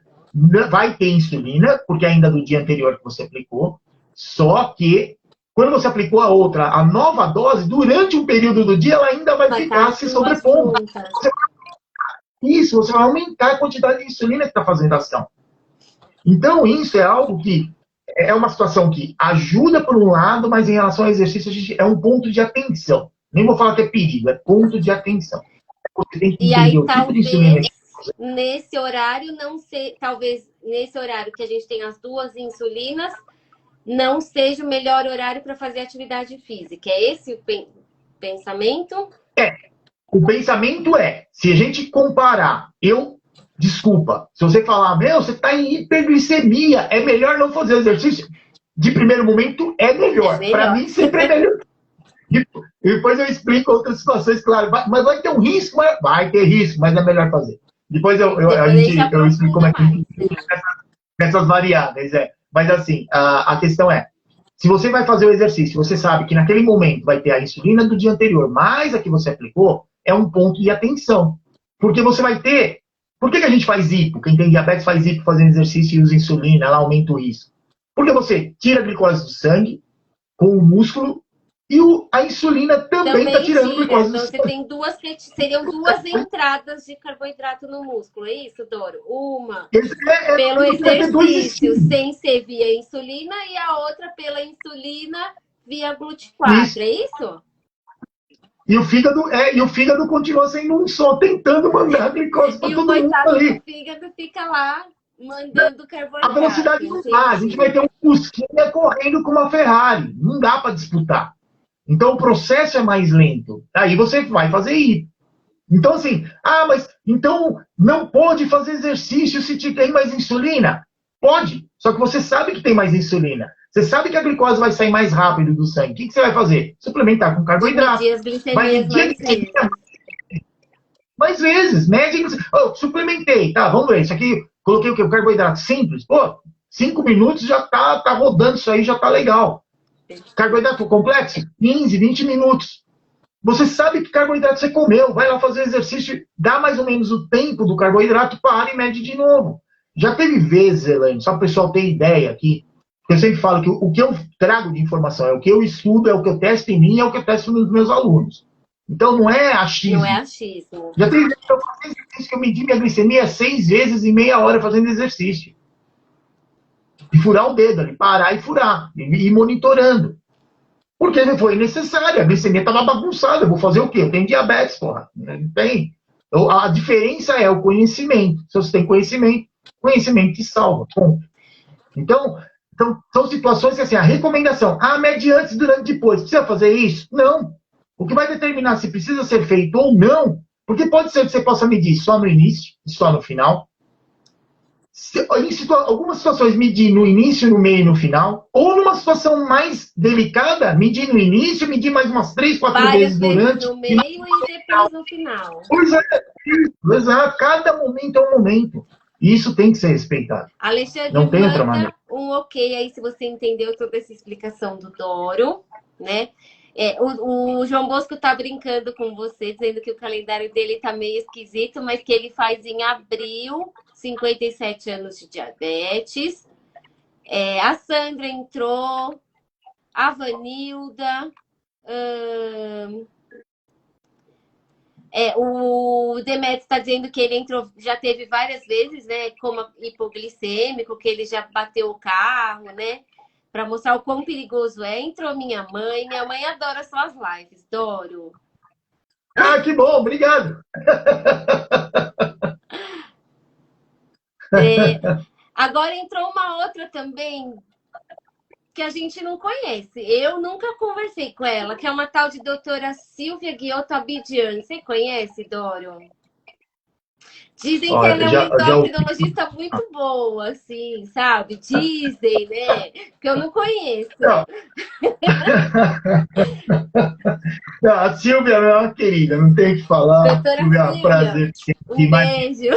vai ter insulina, porque ainda do dia anterior que você aplicou, só que quando você aplicou a nova dose, durante um período do dia, ela ainda vai ficar se sobrepondo. Você vai aumentar a quantidade de insulina que está fazendo ação. Então, isso é algo que é uma situação que ajuda por um lado, mas em relação ao exercício, é um ponto de atenção. Nem vou falar que é perigo, é ponto de atenção. Você tem que entender o tipo de insulina. Nesse horário, talvez nesse horário que a gente tem as 2 insulinas, não seja o melhor horário para fazer atividade física. É esse o pensamento? O pensamento se a gente comparar, desculpa, se você falar, você está em hiperglicemia, é melhor não fazer exercício? De primeiro momento, é melhor. Para mim, sempre é melhor. Depois eu explico outras situações, claro. Mas vai ter um risco? Vai ter risco, mas é melhor fazer. Depois eu explico como é que essas variáveis. Mas assim, a questão se você vai fazer o exercício, você sabe que naquele momento vai ter a insulina do dia anterior, mais a que você aplicou, é um ponto de atenção. Porque você vai ter... Por que a gente faz hipo? Quem tem diabetes faz hipo fazendo exercício e usa insulina, ela aumenta o risco. Porque você tira a glicose do sangue com o músculo e a insulina também está tirando glicose do então, sangue. você tem seriam duas entradas de carboidrato no músculo, é isso, Doro? Uma pelo exercício, sem ser via insulina, e a outra pela insulina via GLUT4, é isso? E o fígado continua sendo um só, tentando mandar glicose para todo mundo ali. O fígado fica lá mandando carboidrato. A velocidade não dá. A gente vai ter um Fusquinha correndo com uma Ferrari. Não dá para disputar. Então o processo é mais lento. Aí você vai fazer isso. Então assim, mas então não pode fazer exercício se tem mais insulina? Pode, só que você sabe que tem mais insulina. Você sabe que a glicose vai sair mais rápido do sangue. O que você vai fazer? Suplementar com carboidrato. Medir as glicemias mais vezes. Mede, suplementei, tá, vamos ver. Isso aqui, coloquei o quê? O carboidrato simples. 5 minutos já tá rodando isso aí, já tá legal. Carboidrato complexo, 15, 20 minutos. Você sabe que carboidrato você comeu, vai lá fazer exercício, dá mais ou menos o tempo do carboidrato, para e mede de novo. Já teve vezes, Elaine, só para o pessoal ter ideia aqui, eu sempre falo que o que eu trago de informação é o que eu estudo, é o que eu testo em mim, é o que eu testo nos meus alunos. Então não é achismo. Não é achismo. Já teve vezes que eu medi minha glicemia 6 vezes em meia hora fazendo exercício. E furar o dedo ali, parar e furar, e ir monitorando. Porque foi necessário, a glicemia estava bagunçada, eu vou fazer o quê? Eu tenho diabetes, porra. Não tem. A diferença é o conhecimento. Se você tem conhecimento, conhecimento te salva. Ponto. Então, são situações que, assim, a recomendação, mede antes, durante e depois. Precisa fazer isso? Não. O que vai determinar se precisa ser feito ou não, porque pode ser que você possa medir só no início e só no final. Algumas situações medir no início, no meio e no final, ou numa situação mais delicada, medir no início, medir mais umas 3, 4 vezes durante. No meio e depois no final. Pois é, exato. Cada momento é um momento. E isso tem que ser respeitado. Alexandre, não tem outra maneira. Um ok aí se você entendeu toda essa explicação do Doro, né? O João Bosco tá brincando com você, dizendo que o calendário dele tá meio esquisito, mas que ele faz em abril, 57 anos de diabetes. A Sandra entrou, a Vanilda, o Demetrio está dizendo que ele entrou, já teve várias vezes, né? Como hipoglicêmico, que ele já bateu o carro, né? Para mostrar o quão perigoso é. Entrou minha mãe adora suas lives, Doro. Que bom, obrigado. Agora entrou uma outra também que a gente não conhece. Eu nunca conversei com ela, que é uma tal de doutora Silvia Guiotto Abidjan. Você conhece, Doro? Dizem que ela é uma endocrinologista muito boa, assim, sabe? Dizem, né? Que eu não conheço. Não, a Silvia é uma querida, não tem o que falar. Doutora Silvia, é um prazer. Um beijo.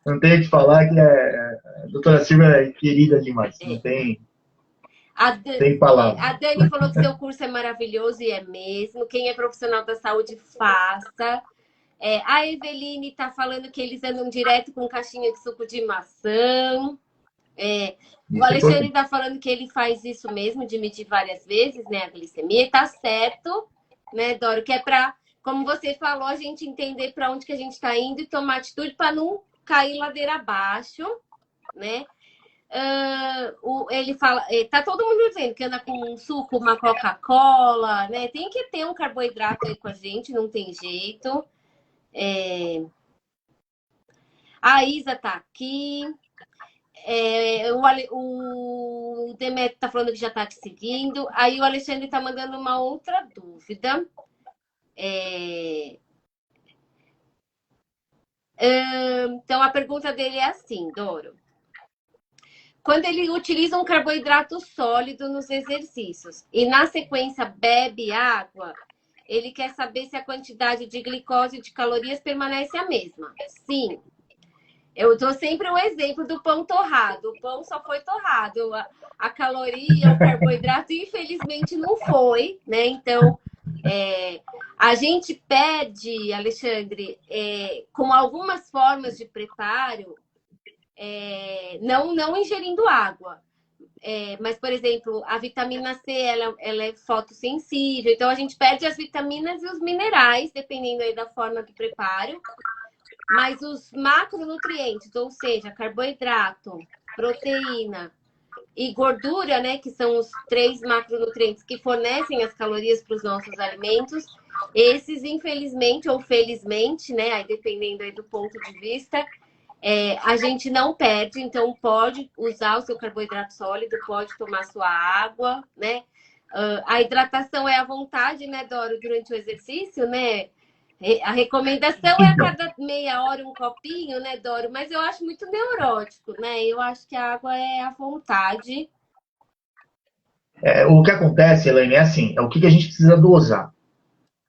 Não tem o que falar, que a doutora Silvia é querida demais. Não tem... Tem palavra. A Dani falou que seu curso é maravilhoso e é mesmo. Quem é profissional da saúde, faça. A Eveline está falando que eles andam direto com caixinha de suco de maçã. O Alexandre está falando que ele faz isso mesmo, de medir várias vezes, né, a glicemia. Está certo, né, Doro? Que é para, como você falou, a gente entender para onde que a gente está indo e tomar atitude para não cair ladeira abaixo, né? Ele fala, tá todo mundo dizendo que anda com um suco, uma Coca-Cola, né? Tem que ter um carboidrato aí com a gente, não tem jeito. A Isa tá aqui. O Demetrio tá falando que já tá te seguindo. Aí o Alexandre tá mandando uma outra dúvida. Então a pergunta dele é assim, Doro. Quando ele utiliza um carboidrato sólido nos exercícios e na sequência bebe água, ele quer saber se a quantidade de glicose e de calorias permanece a mesma. Sim. Eu dou sempre o exemplo do pão torrado. O pão só foi torrado. A caloria, o carboidrato, infelizmente, não foi, né? Então, a gente pede, Alexandre, com algumas formas de preparo, não ingerindo água. Mas, por exemplo, a vitamina C, ela é fotossensível, então a gente perde as vitaminas e os minerais, dependendo aí da forma do preparo. Mas os macronutrientes, ou seja, carboidrato, proteína e gordura, né, que são os 3 macronutrientes que fornecem as calorias para os nossos alimentos, esses, infelizmente ou felizmente, né, aí dependendo aí do ponto de vista, a gente não perde, então pode usar o seu carboidrato sólido, pode tomar sua água, né? A hidratação é à vontade, né, Doro, durante o exercício, né? A recomendação é a cada meia hora um copinho, né, Doro? Mas eu acho muito neurótico, né? Eu acho que a água é à vontade. O que acontece, Elaine, é assim, é o que a gente precisa dosar.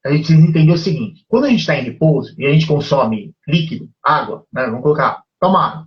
A gente precisa entender o seguinte, quando a gente está em repouso e a gente consome líquido, água, né, vamos colocar, toma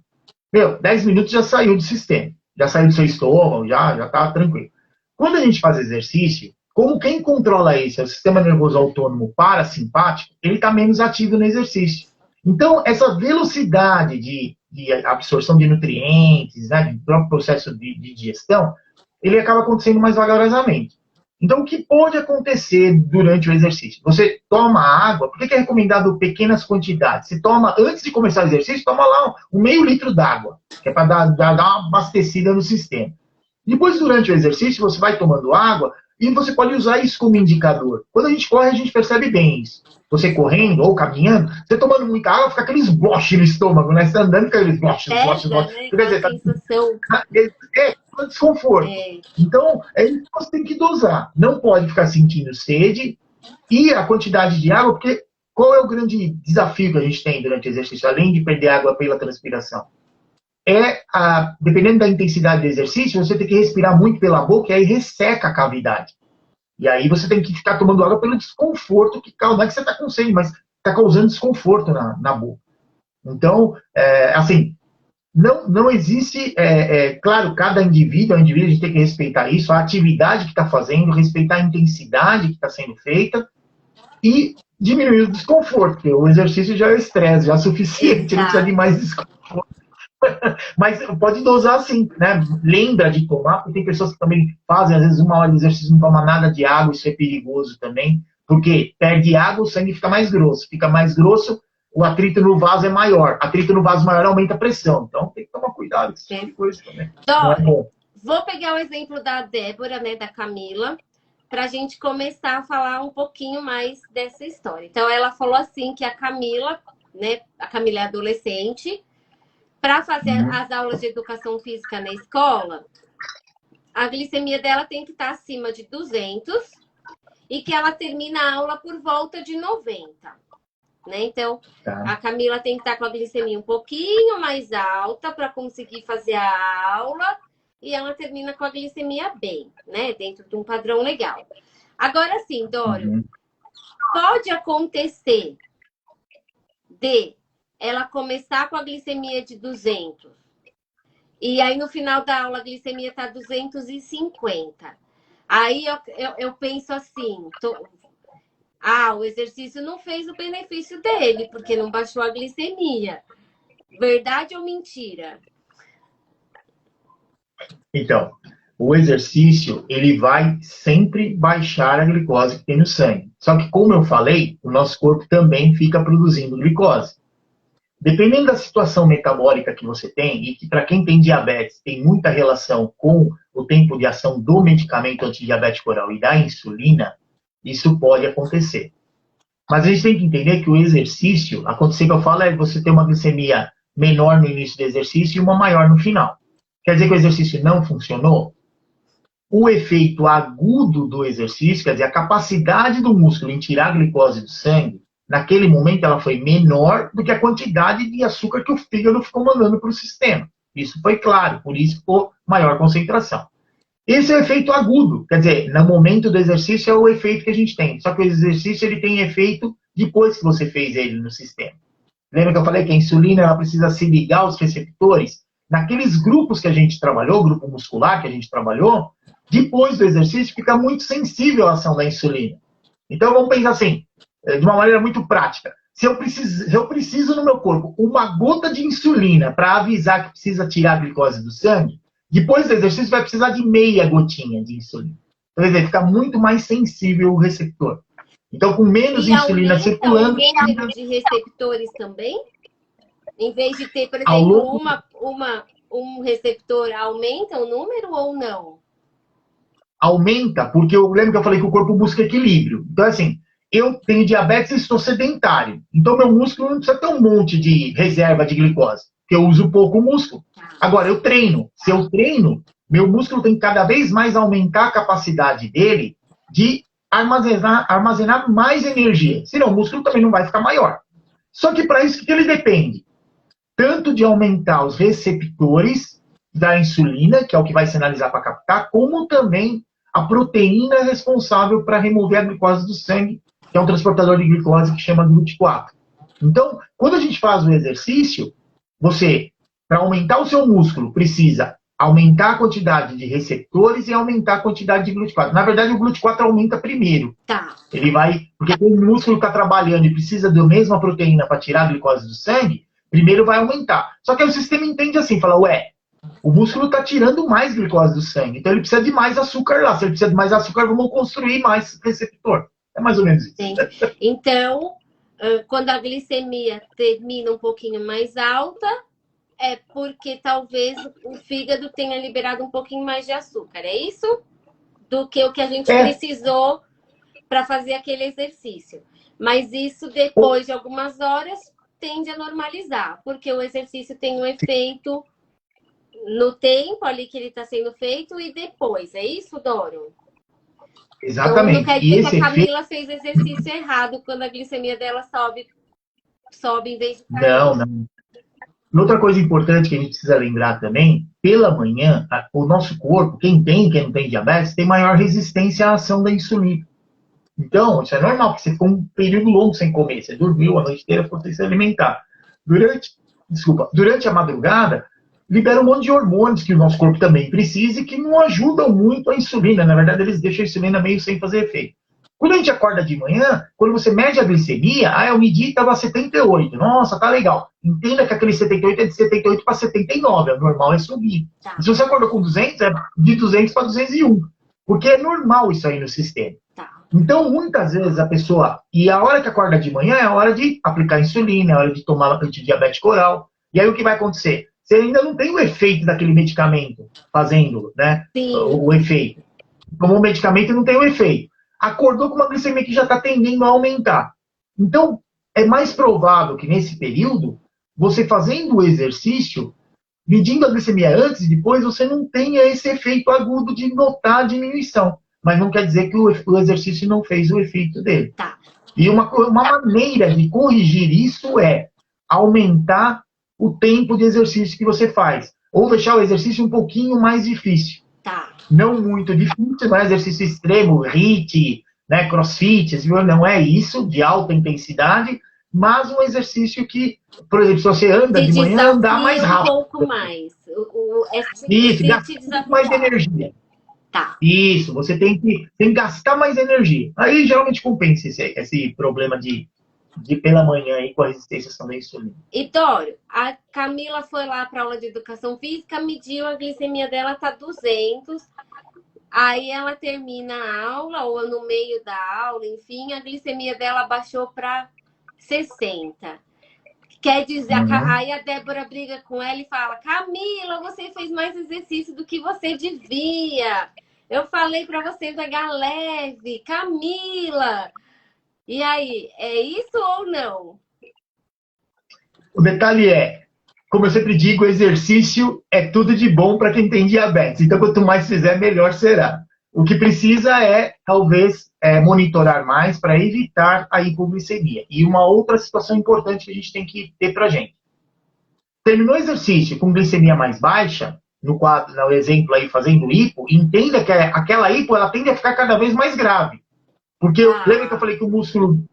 água. 10 minutos já saiu do sistema, já saiu do seu estômago, já está tranquilo. Quando a gente faz exercício, como quem controla isso é o sistema nervoso autônomo parasimpático, ele está menos ativo no exercício. Então, essa velocidade de absorção de nutrientes, né, do próprio processo de digestão, ele acaba acontecendo mais vagarosamente. Então, o que pode acontecer durante o exercício? Você toma água, por que é recomendado pequenas quantidades? Você toma, antes de começar o exercício, toma lá um meio litro d'água, que é para dar uma abastecida no sistema. Depois, durante o exercício, você vai tomando água e você pode usar isso como indicador. Quando a gente corre, a gente percebe bem isso. Você correndo ou caminhando, você tomando muita água, fica aqueles bloches no estômago, né? Você andando, fica aqueles bloches. Né? Quer dizer, sensação. Desconforto. Então, é isso que você tem que dosar. Não pode ficar sentindo sede e a quantidade de água, porque qual é o grande desafio que a gente tem durante o exercício, além de perder água pela transpiração? Dependendo da intensidade do exercício, você tem que respirar muito pela boca e aí resseca a cavidade. E aí você tem que ficar tomando água pelo desconforto que causa. Não é que você está com sede, mas está causando desconforto na boca. Então, assim, não existe, claro, cada indivíduo, a gente tem que respeitar isso, a atividade que está fazendo, respeitar a intensidade que está sendo feita e diminuir o desconforto, porque o exercício já é estresse, já é suficiente, não precisa de mais desconforto. Mas pode dosar sim, né? Lembra de tomar, porque tem pessoas que também fazem, às vezes, 1 hora de exercício não toma nada de água, isso é perigoso também, porque perde água, o sangue fica mais grosso, o atrito no vaso é maior. Atrito no vaso maior aumenta a pressão. Então tem que tomar cuidado com esse tipo de coisa também. Não é bom. Vou pegar o exemplo da Débora, né, da Camila, para a gente começar a falar um pouquinho mais dessa história. Então ela falou assim que a Camila, né, a Camila é adolescente, para fazer as aulas de educação física na escola, a glicemia dela tem que estar acima de 200 e que ela termina a aula por volta de 90. Né? Então, a Camila tem que estar com a glicemia um pouquinho mais alta para conseguir fazer a aula e ela termina com a glicemia bem, né? Dentro de um padrão legal. Agora sim, Dório, pode acontecer de ela começar com a glicemia de 200 e aí no final da aula a glicemia está 250. Aí eu penso assim, o exercício não fez o benefício dele, porque não baixou a glicemia. Verdade ou mentira? Então, o exercício, ele vai sempre baixar a glicose que tem no sangue. Só que, como eu falei, o nosso corpo também fica produzindo glicose. Dependendo da situação metabólica que você tem, e que para quem tem diabetes tem muita relação com o tempo de ação do medicamento antidiabético oral e da insulina, isso pode acontecer. Mas a gente tem que entender que o exercício, acontecer que eu falo é você ter uma glicemia menor no início do exercício e uma maior no final. Quer dizer que o exercício não funcionou? O efeito agudo do exercício, quer dizer, a capacidade do músculo em tirar a glicose do sangue, naquele momento ela foi menor do que a quantidade de açúcar que o fígado ficou mandando para o sistema. Isso foi claro, por isso ficou maior concentração. Esse é o efeito agudo, quer dizer, no momento do exercício é o efeito que a gente tem. Só que o exercício ele tem efeito depois que você fez ele no sistema. Lembra que eu falei que a insulina ela precisa se ligar aos receptores? Naqueles grupos que a gente trabalhou, grupo muscular que a gente trabalhou, depois do exercício fica muito sensível à ação da insulina. Então vamos pensar assim, de uma maneira muito prática. Se eu preciso no meu corpo uma gota de insulina para avisar que precisa tirar a glicose do sangue, Depois do exercício, vai precisar de meia gotinha de insulina. Então, vai ficar muito mais sensível o receptor. Então, com menos insulina circulando... E aumenta o número de receptores também? Em vez de ter, por Ao exemplo, longo- um receptor, aumenta o número ou não? Aumenta, porque eu lembro que eu falei que o corpo busca equilíbrio. Então, assim, eu tenho diabetes e estou sedentário. Então, meu músculo não precisa ter um monte de reserva de glicose, porque eu uso pouco músculo. Agora, eu treino. Se eu treino, meu músculo tem que cada vez mais aumentar a capacidade dele de armazenar mais energia. Senão, o músculo também não vai ficar maior. Só que para isso, o que ele depende? Tanto de aumentar os receptores da insulina, que é o que vai sinalizar para captar, como também a proteína responsável para remover a glicose do sangue, que é um transportador de glicose que chama GLUT4. Então, quando a gente faz o exercício, você, para aumentar o seu músculo, precisa aumentar a quantidade de receptores e aumentar a quantidade de GLUT4. Na verdade, o GLUT4 aumenta primeiro. Tá. Ele vai, porque quando o músculo está trabalhando e precisa da mesma proteína para tirar a glicose do sangue, primeiro vai aumentar. Só que aí o sistema entende assim, fala, ué, o músculo está tirando mais glicose do sangue, então ele precisa de mais açúcar lá. Se ele precisa de mais açúcar, vamos construir mais receptor. É mais ou menos isso. Sim. Então, quando a glicemia termina um pouquinho mais alta, é porque talvez o fígado tenha liberado um pouquinho mais de açúcar, é isso? Do que o que a gente precisou para fazer aquele exercício. Mas isso, depois de algumas horas, tende a normalizar, porque o exercício tem um efeito no tempo ali que ele está sendo feito e depois. É isso, Doro? Exatamente. Então, não quer dizer que a Camila fez exercício errado quando a glicemia dela sobe em vez de cair. Não. Outra coisa importante que a gente precisa lembrar também, pela manhã, o nosso corpo, quem não tem diabetes, tem maior resistência à ação da insulina. Então, isso é normal, porque você ficou um período longo sem comer, você dormiu a noite inteira, ficou sem se alimentar. Durante a madrugada, libera um monte de hormônios que o nosso corpo também precisa e que não ajudam muito a insulina. Na verdade, eles deixam a insulina meio sem fazer efeito. Quando a gente acorda de manhã, quando você mede a glicemia, eu medi e estava 78. Nossa, tá legal. Entenda que aquele 78 é de 78 para 79. O normal é subir. Tá. Se você acordou com 200, é de 200 para 201. Porque é normal isso aí no sistema. Tá. Então, muitas vezes a pessoa... E a hora que acorda de manhã é a hora de aplicar insulina, é a hora de tomar antidiabético oral. E aí o que vai acontecer? Você ainda não tem o efeito daquele medicamento fazendo, né? Sim. O efeito. Como o medicamento não tem o efeito. Acordou com uma glicemia que já está tendendo a aumentar. Então, é mais provável que nesse período, você fazendo o exercício, medindo a glicemia antes e depois, você não tenha esse efeito agudo de notar a diminuição. Mas não quer dizer que o exercício não fez o efeito dele. Tá. E uma maneira de corrigir isso é aumentar o tempo de exercício que você faz. Ou deixar o exercício um pouquinho mais difícil. Tá. Não muito difícil, não é exercício extremo, HIIT, né, crossfit, não é isso, de alta intensidade, mas um exercício que, por exemplo, se você anda de manhã, andar mais rápido. Um pouco mais. Isso, gastar mais energia. Tá. Isso, você tem que gastar mais energia. Aí geralmente compensa esse problema de pela manhã aí com a resistência à insulina. E Doro, a Camila foi lá para aula de educação física, mediu a glicemia dela, tá 200. Aí ela termina a aula, ou no meio da aula, enfim, a glicemia dela baixou para 60. Quer dizer, aí a Débora briga com ela e fala: Camila, você fez mais exercício do que você devia. Eu falei para você pegar leve. Camila! E aí, é isso ou não? O detalhe é, como eu sempre digo, exercício é tudo de bom para quem tem diabetes. Então, quanto mais fizer, melhor será. O que precisa é, talvez, monitorar mais para evitar a hipoglicemia. E uma outra situação importante que a gente tem que ter para a gente. Terminou o exercício com glicemia mais baixa, no exemplo aí, fazendo hipo, entenda que aquela hipo ela tende a ficar cada vez mais grave. Porque lembra que eu falei que o músculo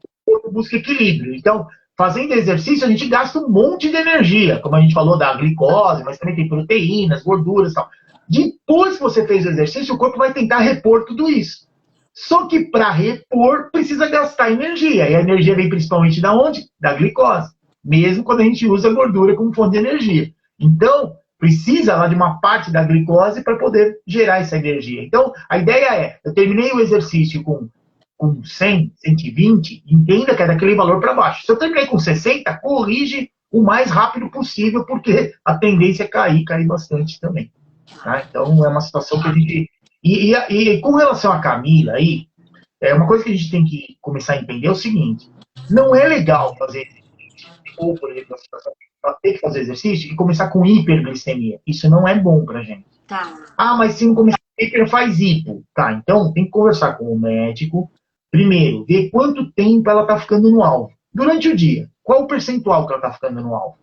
busca equilíbrio. Então, fazendo exercício, a gente gasta um monte de energia, como a gente falou da glicose, mas também tem proteínas, gorduras e tal. Depois que você fez o exercício, o corpo vai tentar repor tudo isso. Só que para repor, precisa gastar energia. E a energia vem principalmente da onde? Da glicose. Mesmo quando a gente usa a gordura como fonte de energia. Então, precisa lá de uma parte da glicose para poder gerar essa energia. Então, a ideia é, eu terminei o exercício com 100, 120, entenda que é daquele valor para baixo. Se eu terminei com 60, corrige o mais rápido possível, porque a tendência é cair bastante também. Tá? Então, é uma situação que a gente... E com relação a Camila aí, uma coisa que a gente tem que começar a entender é o seguinte, não é legal fazer exercício, ou, por exemplo, ter que fazer exercício e começar com hiperglicemia. Isso não é bom pra gente. Tá. Ah, mas se não começar com hiper, faz hipo. Tá, então tem que conversar com o médico. Primeiro, ver quanto tempo ela tá ficando no alvo. Durante o dia, qual o percentual que ela tá ficando no alvo?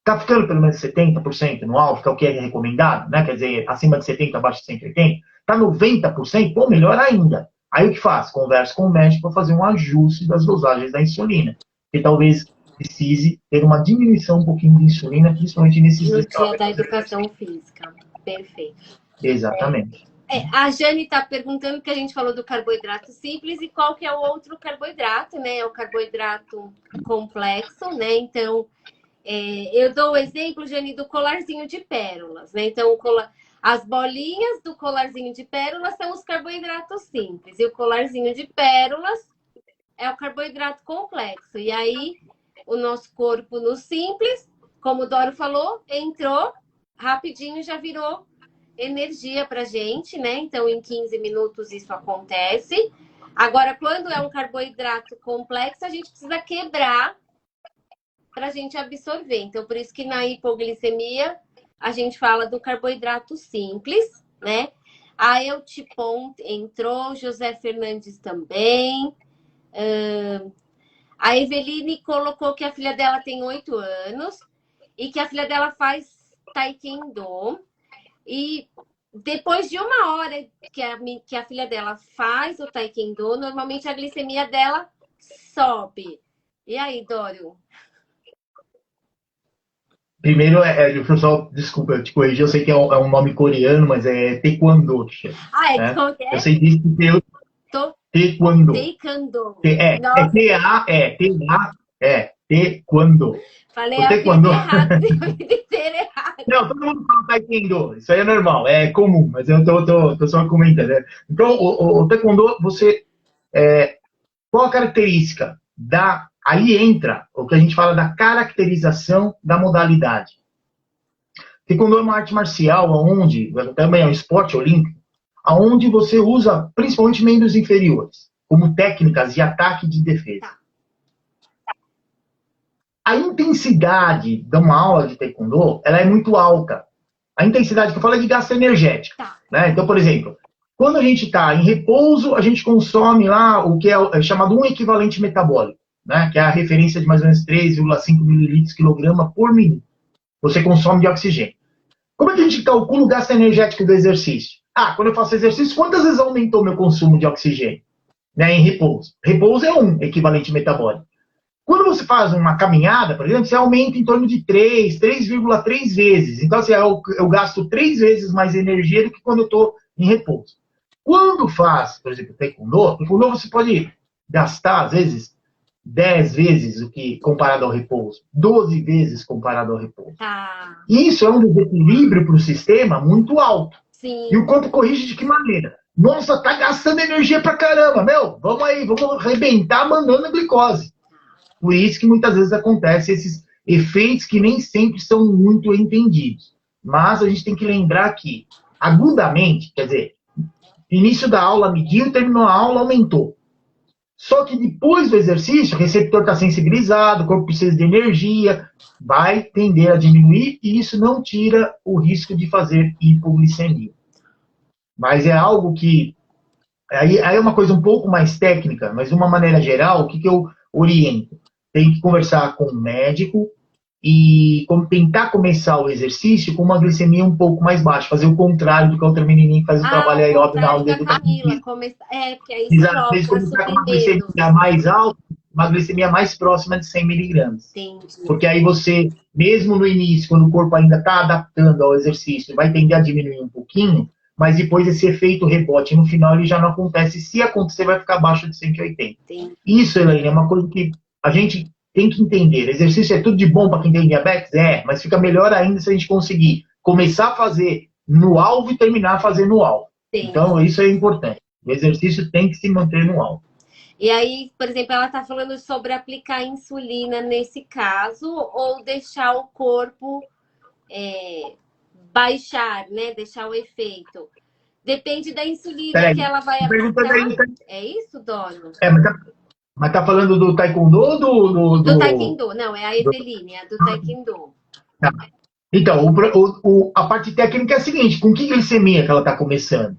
Tá ficando pelo menos 70% no alvo, que é o que é recomendado, né? Quer dizer, acima de 70, abaixo de 180. Tá 90%, pô, melhor ainda. Aí o que faz? Conversa com o médico para fazer um ajuste das dosagens da insulina. Porque talvez precise ter uma diminuição um pouquinho de insulina, principalmente nesses no dia da educação física. Perfeito. Exatamente. A Jane está perguntando que a gente falou do carboidrato simples e qual que é o outro carboidrato, né? É o carboidrato complexo, né? Então, eu dou o exemplo, Jane, do colarzinho de pérolas, né? Então, as bolinhas do colarzinho de pérolas são os carboidratos simples e o colarzinho de pérolas é o carboidrato complexo. E aí, o nosso corpo no simples, como o Doro falou, entrou rapidinho, já virou energia pra gente, né? Então, em 15 minutos isso acontece. Agora, quando é um carboidrato complexo, a gente precisa quebrar pra gente absorver. Então, por isso que na hipoglicemia, a gente fala do carboidrato simples, né? A Eltipon entrou, José Fernandes também. A Eveline colocou que a filha dela tem 8 anos e que a filha dela faz taekwondo. E depois de 1 hora que a filha dela faz o taekwondo, normalmente a glicemia dela sobe. E aí, Dório? Primeiro, o pessoal, desculpa, eu te corrigi, eu sei que é um nome coreano, mas é Taekwondo. Né? Como que é? Eu sei disso que tem Taekwondo. Taekwondo. Taekwondo. Falei a vida errada, a vida inteira errada. Não, todo mundo fala Taekwondo, isso aí é normal, é comum, mas eu tô só comentando. Né? Então, o Taekwondo, qual a característica Aí entra o que a gente fala da caracterização da modalidade. Taekwondo é uma arte marcial, também é um esporte olímpico, onde você usa principalmente membros inferiores, como técnicas de ataque e de defesa. A intensidade de uma aula de Taekwondo, ela é muito alta. A intensidade que eu falo é de gasto energético. Né? Então, por exemplo, quando a gente está em repouso, a gente consome lá o que é chamado um equivalente metabólico. Né, que é a referência de mais ou menos 3,5 mililitros quilograma por minuto. Você consome de oxigênio. Como é que a gente calcula o gasto energético do exercício? Quando eu faço exercício, quantas vezes aumentou meu consumo de oxigênio? Né, em repouso. Repouso é um equivalente metabólico. Quando você faz uma caminhada, por exemplo, você aumenta em torno de 3,3 vezes. Então, assim, eu gasto 3 vezes mais energia do que quando eu estou em repouso. Quando faz, por exemplo, Taekwondo você pode gastar, às vezes, 10 vezes o que comparado ao repouso, 12 vezes comparado ao repouso. Isso é um desequilíbrio para o sistema muito alto. Sim. E o corpo corrige de que maneira? Nossa, tá gastando energia pra caramba, vamos aí, vamos arrebentar mandando a glicose. Por isso que muitas vezes acontecem esses efeitos que nem sempre são muito entendidos. Mas a gente tem que lembrar que, agudamente, quer dizer, início da aula mediu, terminou a aula, aumentou. Só que depois do exercício, o receptor está sensibilizado, o corpo precisa de energia, vai tender a diminuir e isso não tira o risco de fazer hipoglicemia. Mas é algo que... Aí é uma coisa um pouco mais técnica, mas de uma maneira geral, o que eu oriento? Tem que conversar com o médico e tentar começar o exercício com uma glicemia um pouco mais baixa, fazer o contrário do que a outra menininha que faz o trabalho aeróbico na aula de educação física. Porque aí Exato, começar com uma glicemia mais alta, uma glicemia mais próxima de 100 miligramas. Entendi. Porque aí você, mesmo no início, quando o corpo ainda está adaptando ao exercício, vai tender a diminuir um pouquinho, mas depois esse efeito rebote no final ele já não acontece. Se acontecer, vai ficar abaixo de 180. Entendi. Isso, Elaine, é uma coisa que a gente tem que entender. Exercício é tudo de bom para quem tem diabetes? Mas fica melhor ainda se a gente conseguir começar a fazer no alvo e terminar a fazer no alvo. Sim. Então, isso é importante. O exercício tem que se manter no alvo. E aí, por exemplo, ela está falando sobre aplicar insulina nesse caso ou deixar o corpo baixar, né? Deixar o efeito. Depende da insulina que ela vai aplicar. É isso, Dório? Mas tá falando do taekwondo ou do taekwondo, não, é a Eveline, a do taekwondo. Tá. Então, a parte técnica é a seguinte, com que glicemia que ela está começando?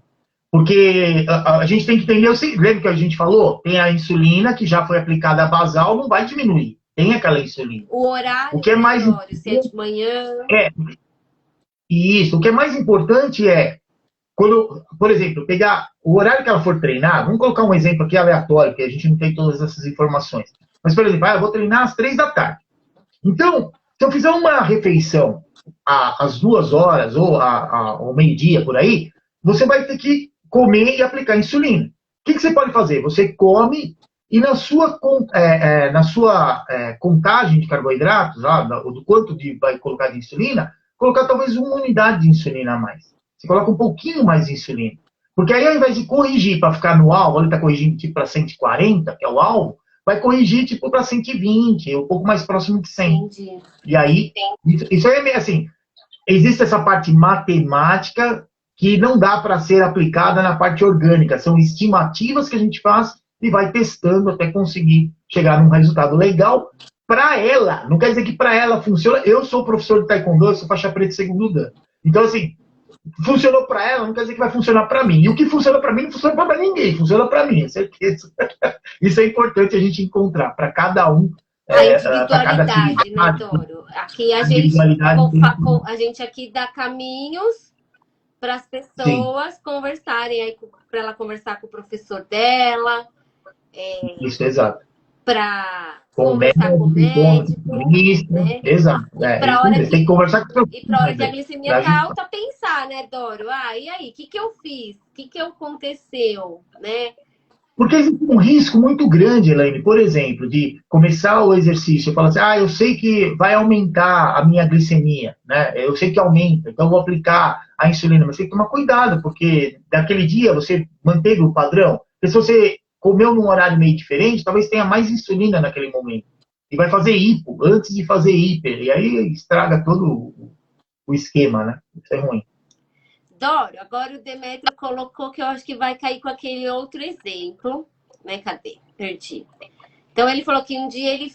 Porque a gente tem que entender, lembra que a gente falou? Tem a insulina que já foi aplicada a basal, não vai diminuir. Tem aquela insulina. O horário, o que é mais se é de manhã. Isso, o que é mais importante é, quando, por exemplo, pegar o horário que ela for treinar, vamos colocar um exemplo aqui aleatório, porque a gente não tem todas essas informações. Mas, por exemplo, eu vou treinar às 3 da tarde. Então, se eu fizer uma refeição às 2 horas ou ao meio-dia, por aí, você vai ter que comer e aplicar insulina. O que você pode fazer? Você come e na sua contagem de carboidratos, do quanto vai colocar de insulina, colocar talvez 1 unidade de insulina a mais. Você coloca um pouquinho mais de insulina. Porque aí, ao invés de corrigir para ficar no alvo, ele está corrigindo tipo para 140, que é o alvo, vai corrigir tipo para 120, um pouco mais próximo de 100. Entendi. E aí, isso aí é meio assim, existe essa parte matemática que não dá para ser aplicada na parte orgânica. São estimativas que a gente faz e vai testando até conseguir chegar num resultado legal para ela. Não quer dizer que para ela funciona. Eu sou professor de taekwondo, eu sou faixa preta segundo dan. Então, assim, funcionou para ela, não quer dizer que vai funcionar para mim. E o que funciona para mim não funciona para ninguém, funciona para mim, certeza. Isso é importante a gente encontrar para cada um. A individualidade, né, Doro? Aqui a gente aqui dá caminhos para as pessoas conversarem, aí para ela conversar com o professor dela. Isso, exato. Para conversar com o médico. Isso, né? Exato. Tem que conversar com o E para a hora que a glicemia está alta, pensar, né, Doro? E aí, o que eu fiz? O que aconteceu, né? Porque existe um risco muito grande, Elaine, por exemplo, de começar o exercício e falar assim, eu sei que vai aumentar a minha glicemia, né? Eu sei que aumenta, então eu vou aplicar a insulina, mas tem que tomar cuidado, porque daquele dia você manteve o padrão, porque se você comeu num horário meio diferente, talvez tenha mais insulina naquele momento. E vai fazer hipo, antes de fazer hiper, e aí estraga todo o esquema, né? Isso é ruim. Doro, agora o Demetrio colocou que eu acho que vai cair com aquele outro exemplo, né? Cadê? Perdi. Então, ele falou que um dia ele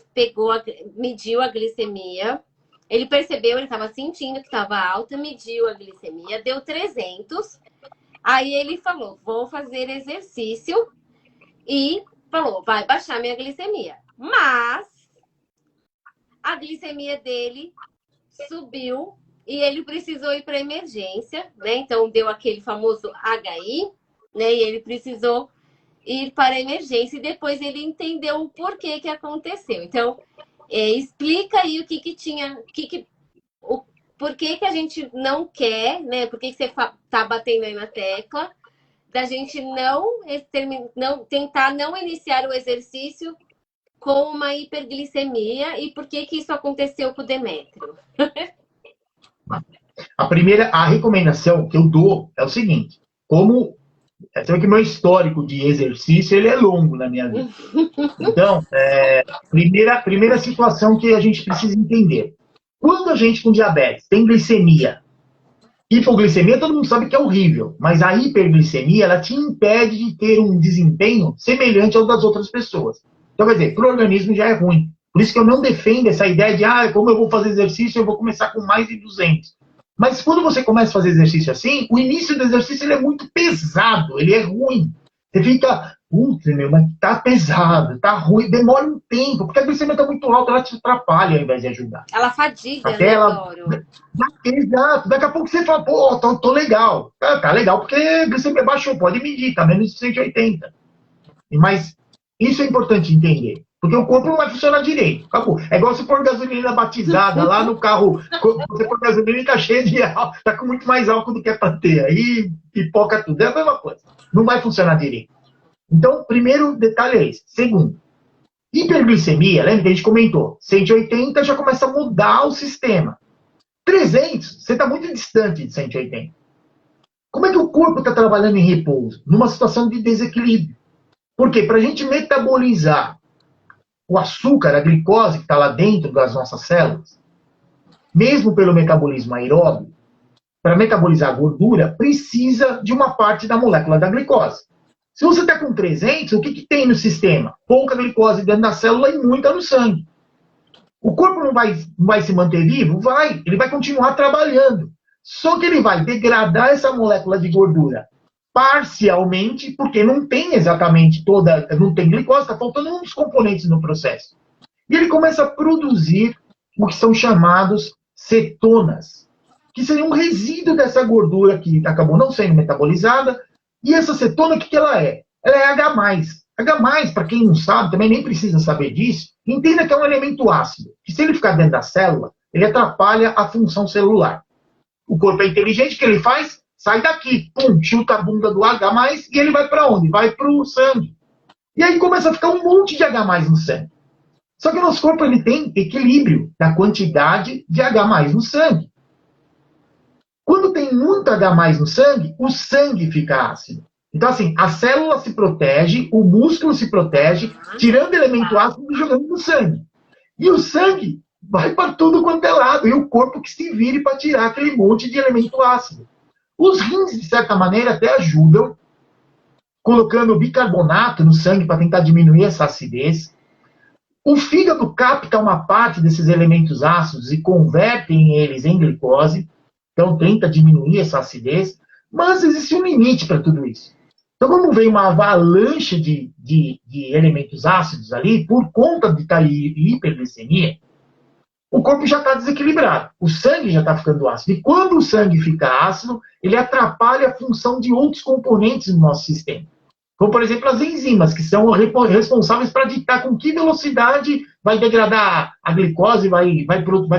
mediu a glicemia, ele percebeu, ele estava sentindo que estava alta, mediu a glicemia, deu 300, aí ele falou, vou fazer exercício e falou, vai baixar minha glicemia. Mas a glicemia dele subiu e ele precisou ir para emergência, né? Então deu aquele famoso HI, né? E ele precisou ir para a emergência e depois ele entendeu o porquê que aconteceu. Então, explica aí o que tinha, por que a gente não quer, né? Por que você tá batendo aí na tecla da gente não tentar não iniciar o exercício com uma hiperglicemia e por que isso aconteceu com o Demetrio? A recomendação que eu dou é o seguinte, você vê que meu histórico de exercício ele é longo na minha vida. Então, primeira situação que a gente precisa entender. Quando a gente com diabetes tem glicemia, hipoglicemia todo mundo sabe que é horrível, mas a hiperglicemia ela te impede de ter um desempenho semelhante ao das outras pessoas. Então, quer dizer, para o organismo já é ruim. Por isso que eu não defendo essa ideia de, como eu vou fazer exercício, eu vou começar com mais de 200. Mas quando você começa a fazer exercício assim, o início do exercício ele é muito pesado, ele é ruim. Você fica, mas tá pesado, tá ruim, demora um tempo, porque a glicemia tá muito alta, ela te atrapalha ao invés de ajudar. Ela fadiga, até né, Doro? Exato, daqui a pouco você fala, tô legal. Tá legal porque a glicemia baixou, pode medir, tá menos de 180. Mas isso é importante entender. Porque o corpo não vai funcionar direito. Acabou. É igual você pôr gasolina batizada lá no carro. Você pôr gasolina e tá cheio de álcool. Tá com muito mais álcool do que é pra ter. Aí pipoca tudo. É a mesma coisa. Não vai funcionar direito. Então, primeiro detalhe é esse. Segundo, hiperglicemia, lembra que a gente comentou? 180 já começa a mudar o sistema. 300, você está muito distante de 180. Como é que o corpo está trabalhando em repouso? Numa situação de desequilíbrio. Por quê? Para a gente metabolizar o açúcar, a glicose que está lá dentro das nossas células, mesmo pelo metabolismo aeróbio, para metabolizar a gordura, precisa de uma parte da molécula da glicose. Se você está com 300, o que tem no sistema? Pouca glicose dentro da célula e muita no sangue. O corpo não vai se manter vivo? Vai. Ele vai continuar trabalhando. Só que ele vai degradar essa molécula de gordura parcialmente, porque não tem exatamente não tem glicose, está faltando uns componentes no processo. E ele começa a produzir o que são chamados cetonas, que seria um resíduo dessa gordura que acabou não sendo metabolizada. E essa cetona, o que ela é? Ela é H+. H+, para quem não sabe, também nem precisa saber disso, entenda que é um elemento ácido, que se ele ficar dentro da célula, ele atrapalha a função celular. O corpo é inteligente, o que ele faz? Sai daqui, pum, chuta a bunda do H+, e ele vai para onde? Vai para o sangue. E aí começa a ficar um monte de H+ no sangue. Só que o nosso corpo ele tem equilíbrio da quantidade de H+ no sangue. Quando tem muito H+ no sangue, o sangue fica ácido. Então, assim, a célula se protege, o músculo se protege, tirando elemento ácido e jogando no sangue. E o sangue vai para tudo quanto é lado, e o corpo que se vire para tirar aquele monte de elemento ácido. Os rins, de certa maneira, até ajudam, colocando bicarbonato no sangue para tentar diminuir essa acidez. O fígado capta uma parte desses elementos ácidos e converte eles em glicose, então tenta diminuir essa acidez, mas existe um limite para tudo isso. Então, como vem uma avalanche de elementos ácidos ali, por conta de estar em hiperglicemia, o corpo já está desequilibrado, o sangue já está ficando ácido. E quando o sangue fica ácido, ele atrapalha a função de outros componentes do nosso sistema. Como, por exemplo, as enzimas, que são responsáveis para ditar com que velocidade vai degradar a glicose, vai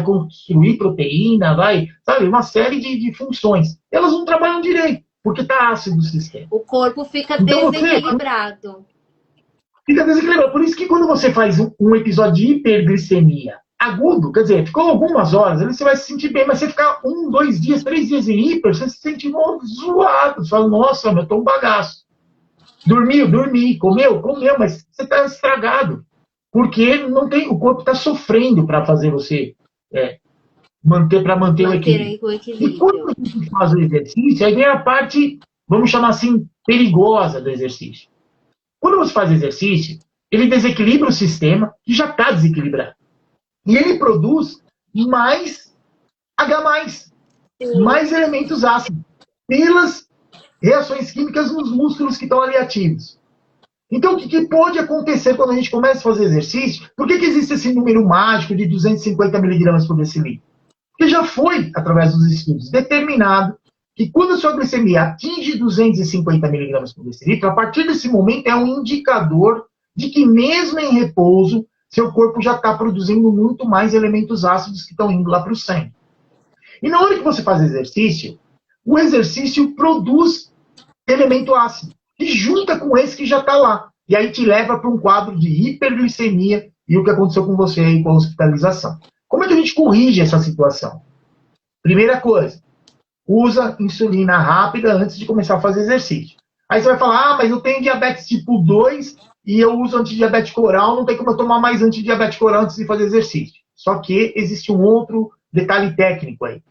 construir proteína, sabe, uma série de funções. Elas não trabalham direito, porque está ácido o sistema. O corpo fica então, desequilibrado. Fica desequilibrado. Por isso que quando você faz um episódio de hiperglicemia agudo, quer dizer, ficou algumas horas, ali você vai se sentir bem, mas você ficar 1, 2 dias, 3 dias em hiper, você se sente zoado. Você fala, nossa, eu tô um bagaço. Dormi, comeu, mas você está estragado. Porque não tem, o corpo está sofrendo para fazer você manter o equilíbrio. E quando a gente faz o exercício, aí vem a parte, vamos chamar assim, perigosa do exercício. Quando você faz exercício, ele desequilibra o sistema, que já está desequilibrado. E ele produz mais H+, mais elementos ácidos, pelas reações químicas nos músculos que estão ali ativos. Então, o que pode acontecer quando a gente começa a fazer exercício? Por que existe esse número mágico de 250 miligramas por decilitro? Porque já foi, através dos estudos, determinado que quando a sua glicemia atinge 250 miligramas por decilitro, a partir desse momento é um indicador de que mesmo em repouso, seu corpo já está produzindo muito mais elementos ácidos que estão indo lá para o sangue. E na hora que você faz exercício, o exercício produz elemento ácido, que junta com esse que já está lá. E aí te leva para um quadro de hiperglicemia e o que aconteceu com você aí com a hospitalização. Como é que a gente corrige essa situação? Primeira coisa, usa insulina rápida antes de começar a fazer exercício. Aí você vai falar, mas eu tenho diabetes tipo 2 e eu uso antidiabético oral, não tem como eu tomar mais antidiabético oral antes de fazer exercício. Só que existe um outro detalhe técnico aí.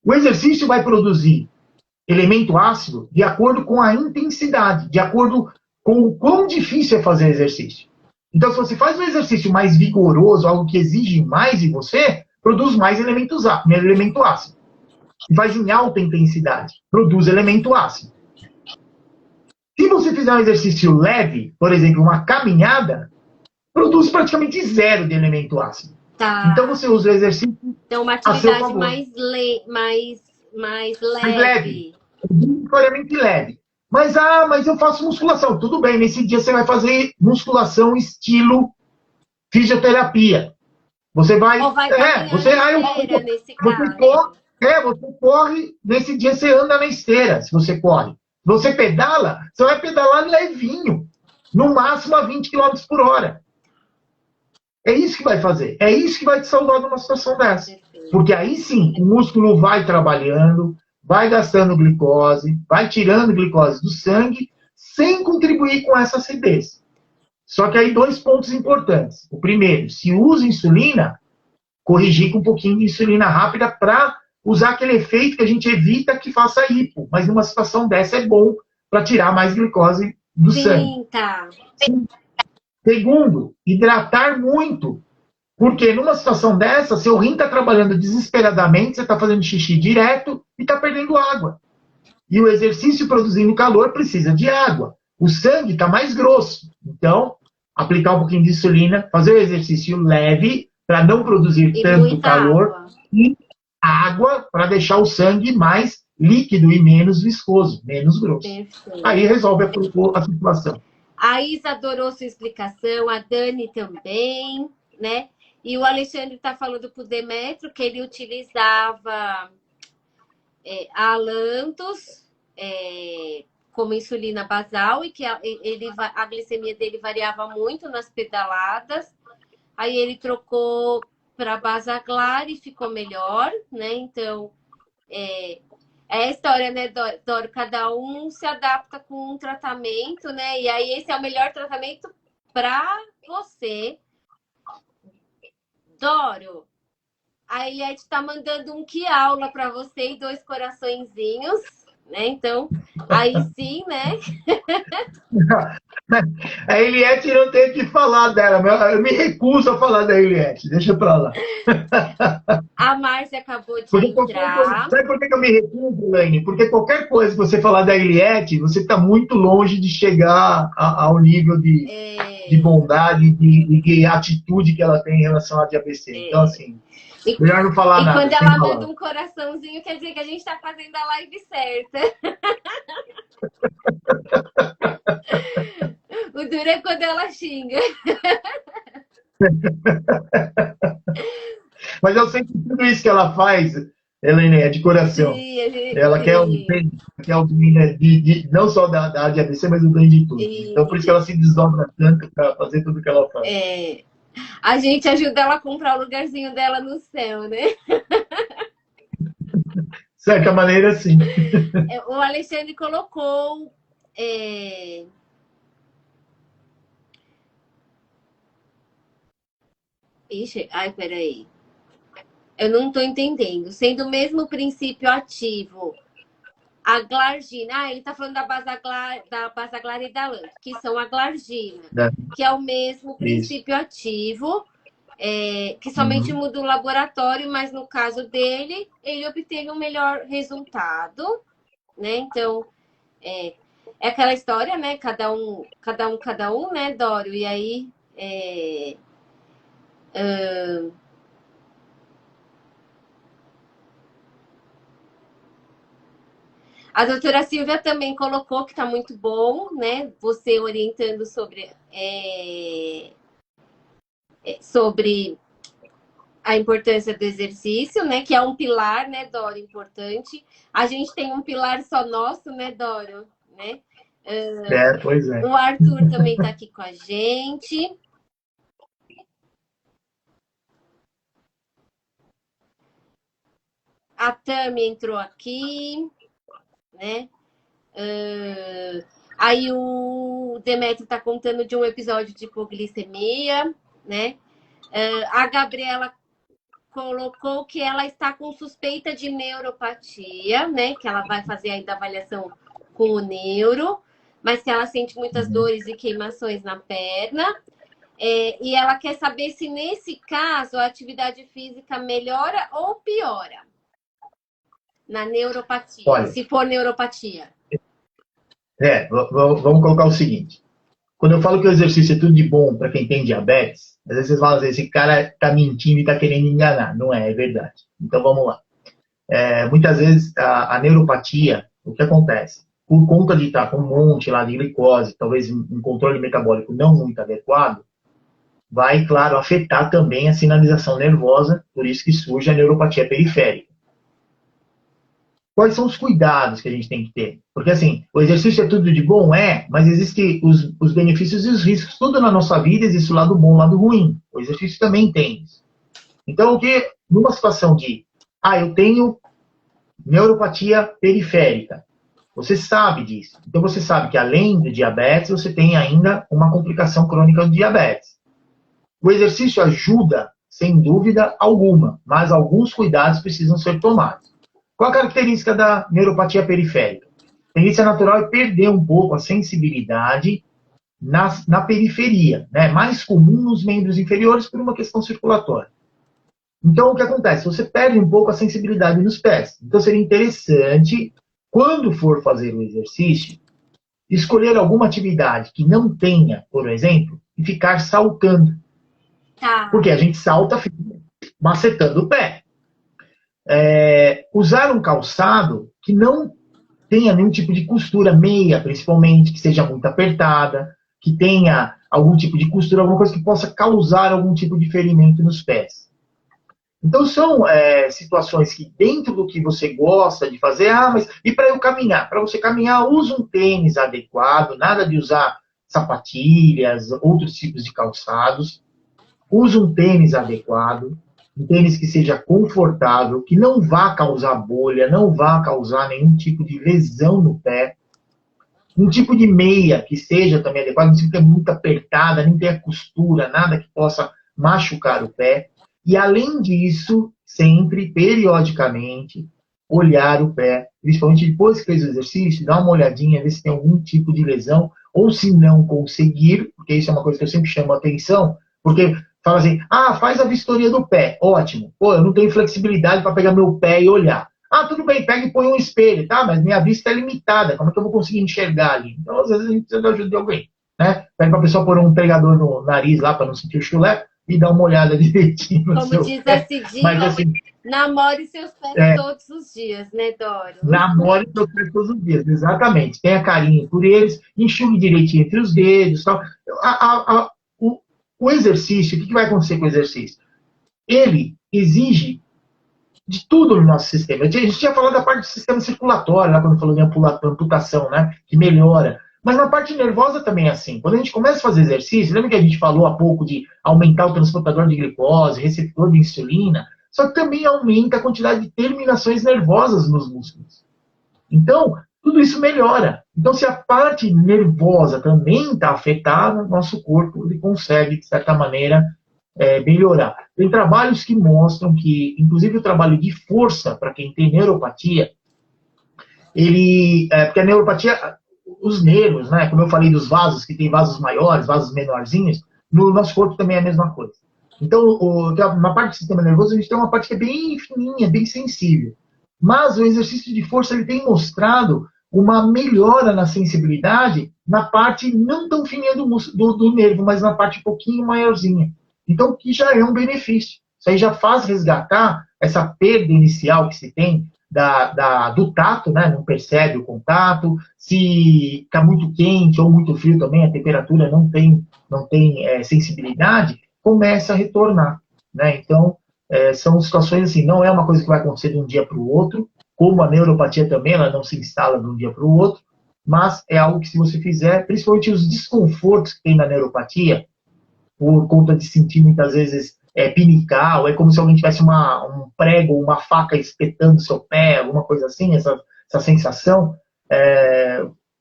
O exercício vai produzir elemento ácido de acordo com a intensidade, de acordo com o quão difícil é fazer exercício. Então, se você faz um exercício mais vigoroso, algo que exige mais de você, produz mais elemento ácido. Se faz em alta intensidade, produz elemento ácido. Se você fizer um exercício leve, por exemplo, uma caminhada, produz praticamente zero de elemento ácido. Tá. Então, você usa o exercício então, uma atividade mais leve. Obrigatoriamente leve. Mas eu faço musculação. Tudo bem, nesse dia você vai fazer musculação estilo fisioterapia. Você vai... você corre, nesse dia você anda na esteira, se você corre. Você pedala, você vai pedalar levinho. No máximo a 20 km por hora. É isso que vai fazer. É isso que vai te salvar numa situação dessa. Perfeito. Porque aí sim, o músculo vai trabalhando, vai gastando glicose, vai tirando glicose do sangue, sem contribuir com essa acidez. Só que aí 2 pontos importantes. O primeiro, se usa insulina, corrigir com um pouquinho de insulina rápida para usar aquele efeito que a gente evita que faça hipo. Mas numa situação dessa é bom para tirar mais glicose do sangue. Sim, tá. Segundo, hidratar muito. Porque numa situação dessa, seu rim está trabalhando desesperadamente, você está fazendo xixi direto e está perdendo água. E o exercício produzindo calor precisa de água. O sangue está mais grosso. Então, aplicar um pouquinho de insulina, fazer o exercício leve para não produzir tanto calor água. E água para deixar o sangue mais líquido e menos viscoso, menos grosso. Perfeito. Aí resolve a situação. A Isa adorou sua explicação, a Dani também, né? E o Alexandre está falando para o Demetrio que ele utilizava a Lantus como insulina basal e que a glicemia dele variava muito nas pedaladas. Aí ele trocou para Basaglar e ficou melhor, né? Então, é a história, né, Doro? Cada um se adapta com um tratamento, né? E aí esse é o melhor tratamento para você. Doro, a Eliette está mandando um que aula para você e 2 coraçõezinhos, né? Então, aí sim, né? A Eliette não tem que falar dela, eu me recuso a falar da Eliette, deixa pra lá. A Márcia acabou de entrar. Sabe por que eu me recuso, Elaine? Porque qualquer coisa que você falar da Eliette, você está muito longe de chegar ao nível de bondade e de atitude que ela tem em relação à diabetes. Então, assim, melhor não falar nada. E quando ela manda um coraçãozinho, quer dizer que a gente está fazendo a live certa. O duro é quando ela xinga. Mas eu sei que tudo isso que ela faz, Helene, é de coração. Sim, ela quer o bem não só da diabetes, mas o bem de tudo. Então, por isso que ela se desdobra tanto para fazer tudo que ela faz. A gente ajuda ela a comprar o lugarzinho dela no céu, né? De certa maneira, sim. O Alexandre colocou... Ixi, peraí. Eu não estou entendendo. Sendo o mesmo princípio ativo, a glargina... ele está falando da Basaglar e da Lantus, que são a glargina, que é o mesmo princípio ativo, que somente muda o laboratório, mas no caso dele, ele obteve um melhor resultado, né? Então, é aquela história, né? Cada um, né, Dório? E aí... A doutora Silvia também colocou que está muito bom, né? Você orientando sobre a importância do exercício, né? Que é um pilar, né, Dório, importante. A gente tem um pilar só nosso, né, Dório? Né? Pois é. O Arthur também está aqui com a gente. A Tami entrou aqui, né? Aí o Demetrio está contando de um episódio de hipoglicemia, né? A Gabriela colocou que ela está com suspeita de neuropatia, né? Que ela vai fazer ainda a avaliação com o neuro, mas que ela sente muitas dores e queimações na perna. E ela quer saber se nesse caso a atividade física melhora ou piora na neuropatia, olha, se for neuropatia. Vamos colocar o seguinte. Quando eu falo que o exercício é tudo de bom para quem tem diabetes, às vezes vocês falam assim, esse cara está mentindo e está querendo enganar. Não é verdade. Então vamos lá. Muitas vezes a neuropatia, o que acontece? Por conta de estar com um monte lá de glicose, talvez um controle metabólico não muito adequado, vai, claro, afetar também a sinalização nervosa, por isso que surge a neuropatia periférica. quais são os cuidados que a gente tem que ter? Porque, assim, o exercício é tudo de bom? É, mas existem os benefícios e os riscos. Tudo na nossa vida existe o lado bom e o lado ruim. O exercício também tem isso. Então, numa situação de, eu tenho neuropatia periférica, você sabe disso. Então, você sabe que além do diabetes, você tem ainda uma complicação crônica do diabetes. O exercício ajuda, sem dúvida alguma, mas alguns cuidados precisam ser tomados. Qual a característica da neuropatia periférica? A tendência natural é perder um pouco a sensibilidade na periferia, né? Mais comum nos membros inferiores por uma questão circulatória. Então, o que acontece? Você perde um pouco a sensibilidade nos pés. Então, seria interessante, quando for fazer o exercício, escolher alguma atividade que não tenha, por exemplo, e ficar saltando. Tá. Porque a gente salta macetando o pé. Usar um calçado que não tenha nenhum tipo de costura, meia principalmente, que seja muito apertada, que tenha algum tipo de costura, alguma coisa que possa causar algum tipo de ferimento nos pés. Então, são situações que, dentro do que você gosta de fazer, mas e para eu caminhar? Para você caminhar, use um tênis adequado, nada de usar sapatilhas, outros tipos de calçados. Use um tênis adequado, um tênis que seja confortável, que não vá causar bolha, não vá causar nenhum tipo de lesão no pé. Um tipo de meia que seja também adequado, não precisa ter muito apertada, nem ter costura, nada que possa machucar o pé. E, além disso, sempre, periodicamente, olhar o pé, principalmente depois que fez o exercício, dar uma olhadinha, ver se tem algum tipo de lesão, ou se não conseguir, porque isso é uma coisa que eu sempre chamo a atenção, porque fala assim, faz a vistoria do pé, ótimo. Pô, eu não tenho flexibilidade para pegar meu pé e olhar. Tudo bem, pega e põe um espelho, tá? Mas minha vista é limitada, como é que eu vou conseguir enxergar ali? Então, às vezes, a gente precisa da ajuda de alguém, né? Pede para a pessoa pôr um pegador no nariz lá para não sentir o chulé, e dar uma olhada direitinho no Como seu diz a pé. Cidinha, Mas, assim, namore seus pés todos os dias, né, Dório? namore seus pés todos os dias, exatamente. Tenha carinho por eles, enxugue direitinho entre os dedos. Tal. O exercício, o que vai acontecer com o exercício? Ele exige de tudo no nosso sistema. A gente tinha falado da parte do sistema circulatório, lá quando falou de amputação, né? Que melhora. Mas na parte nervosa também é assim. Quando a gente começa a fazer exercício, lembra que a gente falou há pouco de aumentar o transportador de glicose, receptor de insulina? Só que também aumenta a quantidade de terminações nervosas nos músculos. Então, tudo isso melhora. Então, se a parte nervosa também está afetada, nosso corpo ele consegue, de certa maneira, melhorar. Tem trabalhos que mostram que, inclusive o trabalho de força, para quem tem neuropatia, porque a neuropatia, os nervos, né, como eu falei dos vasos, que tem vasos maiores, vasos menorzinhos, no nosso corpo também é a mesma coisa. Então, na parte do sistema nervoso, a gente tem uma parte que é bem fininha, bem sensível. Mas o exercício de força ele tem mostrado uma melhora na sensibilidade na parte não tão fininha do nervo, mas na parte um pouquinho maiorzinha. Então, que já é um benefício. Isso aí já faz resgatar essa perda inicial que se tem do tato, né? Não percebe o contato. Se está muito quente ou muito frio também, a temperatura não tem sensibilidade, começa a retornar. Né? Então, são situações assim, não é uma coisa que vai acontecer de um dia para o outro, como a neuropatia também, ela não se instala de um dia para o outro, mas é algo que se você fizer, principalmente os desconfortos que tem na neuropatia, por conta de sentir muitas vezes pinicar, ou é como se alguém tivesse um prego, uma faca espetando o seu pé, alguma coisa assim, essa sensação,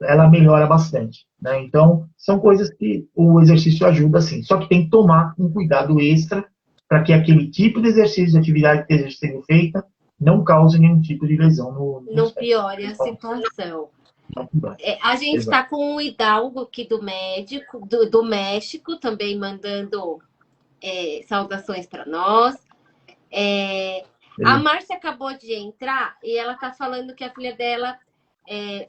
ela melhora bastante. Né? Então, são coisas que o exercício ajuda, sim. Só que tem que tomar um cuidado extra para que aquele tipo de exercício, de atividade que esteja sendo feita, não cause nenhum tipo de lesão não piore a situação. A gente está com o Hidalgo aqui do México, também mandando saudações para nós. A Márcia acabou de entrar e ela está falando que a filha dela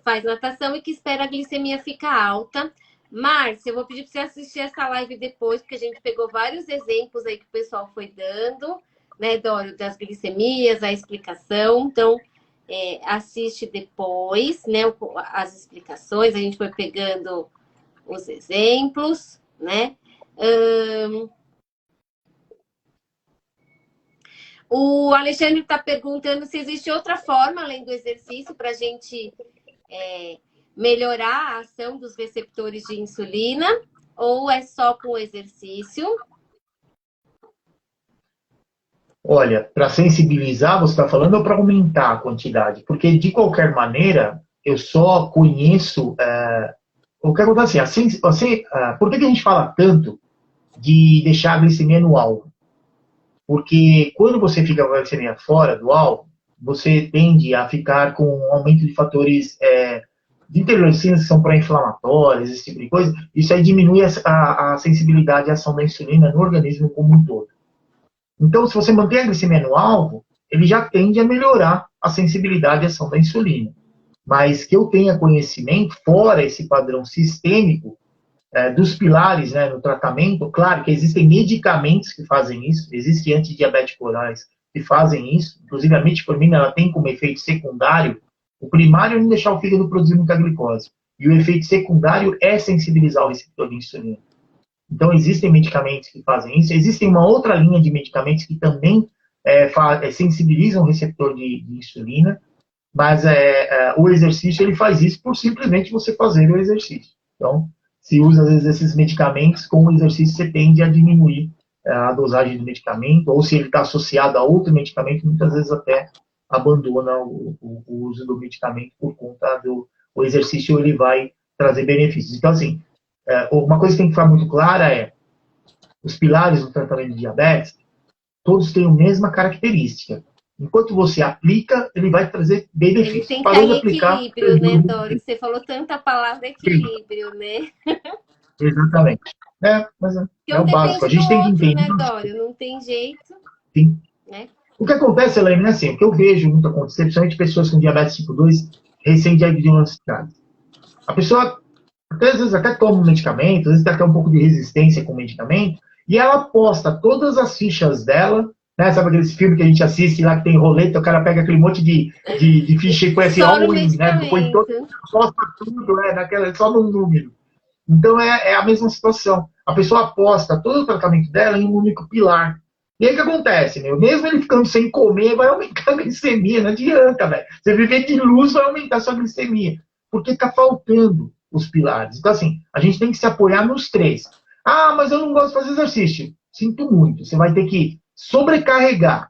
faz natação e que espera a glicemia ficar alta. Márcia, eu vou pedir para você assistir essa live depois, porque a gente pegou vários exemplos aí que o pessoal foi dando, né, Dório, das glicemias, a explicação. Então, assiste depois, né, as explicações, a gente foi pegando os exemplos, né? O Alexandre está perguntando se existe outra forma, além do exercício, para a gente melhorar a ação dos receptores de insulina, ou é só com o exercício? Olha, para sensibilizar, você está falando, ou para aumentar a quantidade? Porque, de qualquer maneira, eu só conheço... o que acontece assim, por que a gente fala tanto de deixar a glicemia no alvo? Porque quando você fica com a glicemia fora do alvo, você tende a ficar com um aumento de fatores de interleucinas que são pró-inflamatórias, esse tipo de coisa. Isso aí diminui a sensibilidade e a ação da insulina no organismo como um todo. Então, se você mantém a glicemia no alvo, ele já tende a melhorar a sensibilidade e a ação da insulina. Mas que eu tenha conhecimento, fora esse padrão sistêmico, dos pilares, né, no tratamento, claro que existem medicamentos que fazem isso, existem antidiabéticos orais que fazem isso, inclusive a metformina ela tem como efeito secundário, o primário é não deixar o fígado produzir muita glicose, e o efeito secundário é sensibilizar o receptor de insulina. Então, existem medicamentos que fazem isso. Existem uma outra linha de medicamentos que também sensibilizam o receptor de insulina, mas o exercício ele faz isso por simplesmente você fazer o exercício. Então, se usa, às vezes, esses medicamentos, com o exercício você tende a diminuir a dosagem do medicamento, ou se ele está associado a outro medicamento, muitas vezes até abandona o uso do medicamento por conta do o exercício, ele vai trazer benefícios. Então, assim, uma coisa que tem que ficar muito clara é os pilares do tratamento de diabetes, todos têm a mesma característica. Enquanto você aplica, ele vai trazer benefícios. Ele tem que estar em equilíbrio, né, Dório? Você falou tanta palavra equilíbrio, né? Exatamente. Mas é o básico. A gente tem que entender. Né, Dório? Não tem jeito. Sim. Né? O que acontece, Elaine, é assim, o que eu vejo muito acontecer, principalmente pessoas com diabetes tipo 2, recém-diagnosticadas. A pessoa, às vezes, até toma um medicamento, às vezes tem até um pouco de resistência com o medicamento, e ela posta todas as fichas dela, né? Sabe aqueles filmes que a gente assiste lá que tem roleta, o cara pega aquele monte de ficha e põe assim, all-in, né? Põe todo, posta tudo, só num número. Então é a mesma situação. A pessoa aposta todo o tratamento dela em um único pilar. E aí o que acontece, meu? Mesmo ele ficando sem comer, vai aumentar a glicemia, não adianta, velho. Você viver de luz vai aumentar a sua glicemia. Porque está faltando os pilares. Então, assim, a gente tem que se apoiar nos três. Ah, mas eu não gosto de fazer exercício. Sinto muito. Você vai ter que sobrecarregar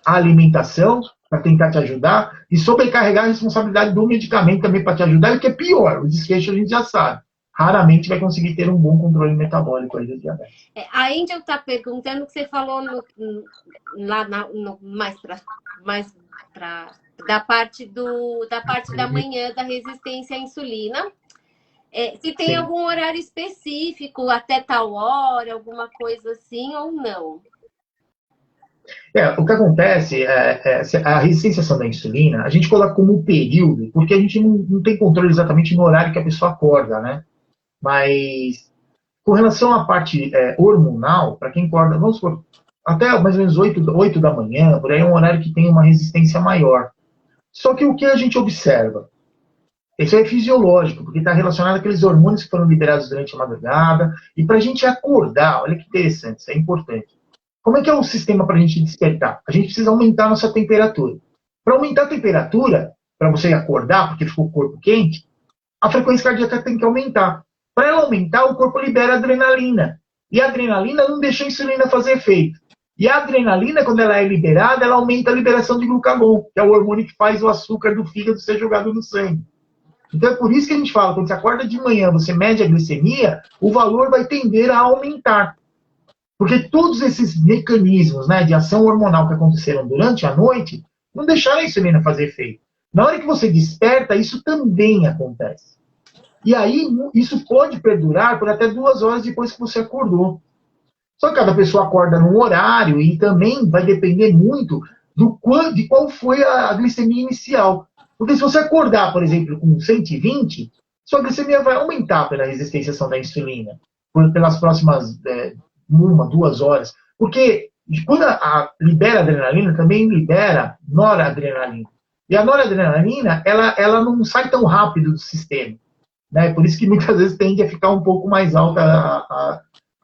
a alimentação para tentar te ajudar e sobrecarregar a responsabilidade do medicamento também para te ajudar. E o que é pior, o desfecho a gente já sabe. Raramente vai conseguir ter um bom controle metabólico aí do diabetes. A Angel está perguntando o que você falou lá da parte da manhã da resistência à insulina. Se tem algum horário específico, até tal hora, alguma coisa assim, ou não? O que acontece a resistência da insulina, a gente coloca como período, porque a gente não tem controle exatamente no horário que a pessoa acorda, né? Mas, com relação à parte hormonal, para quem acorda, vamos supor, até mais ou menos 8 da manhã, por aí é um horário que tem uma resistência maior. Só que o que a gente observa? Isso é fisiológico, porque está relacionado àqueles hormônios que foram liberados durante a madrugada. E para a gente acordar, olha que interessante, isso é importante. Como é que é o sistema para a gente despertar? A gente precisa aumentar a nossa temperatura. Para aumentar a temperatura, para você acordar, porque ficou o corpo quente, a frequência cardíaca tem que aumentar. Para ela aumentar, o corpo libera adrenalina. E a adrenalina não deixa a insulina fazer efeito. E a adrenalina, quando ela é liberada, ela aumenta a liberação de glucagon, que é o hormônio que faz o açúcar do fígado ser jogado no sangue. Então é por isso que a gente fala, quando você acorda de manhã, você mede a glicemia, o valor vai tender a aumentar. Porque todos esses mecanismos, né, de ação hormonal que aconteceram durante a noite, não deixaram a insulina fazer efeito. Na hora que você desperta, isso também acontece. E aí, isso pode perdurar por até 2 horas depois que você acordou. Só que cada pessoa acorda num horário e também vai depender muito de qual foi a glicemia inicial. Porque se você acordar, por exemplo, com 120, sua glicemia vai aumentar pela resistência à ação da insulina, pelas próximas 1, 2 horas. Porque quando libera adrenalina, também libera noradrenalina. E a noradrenalina, ela não sai tão rápido do sistema. Né? Por isso que muitas vezes tende a ficar um pouco mais alta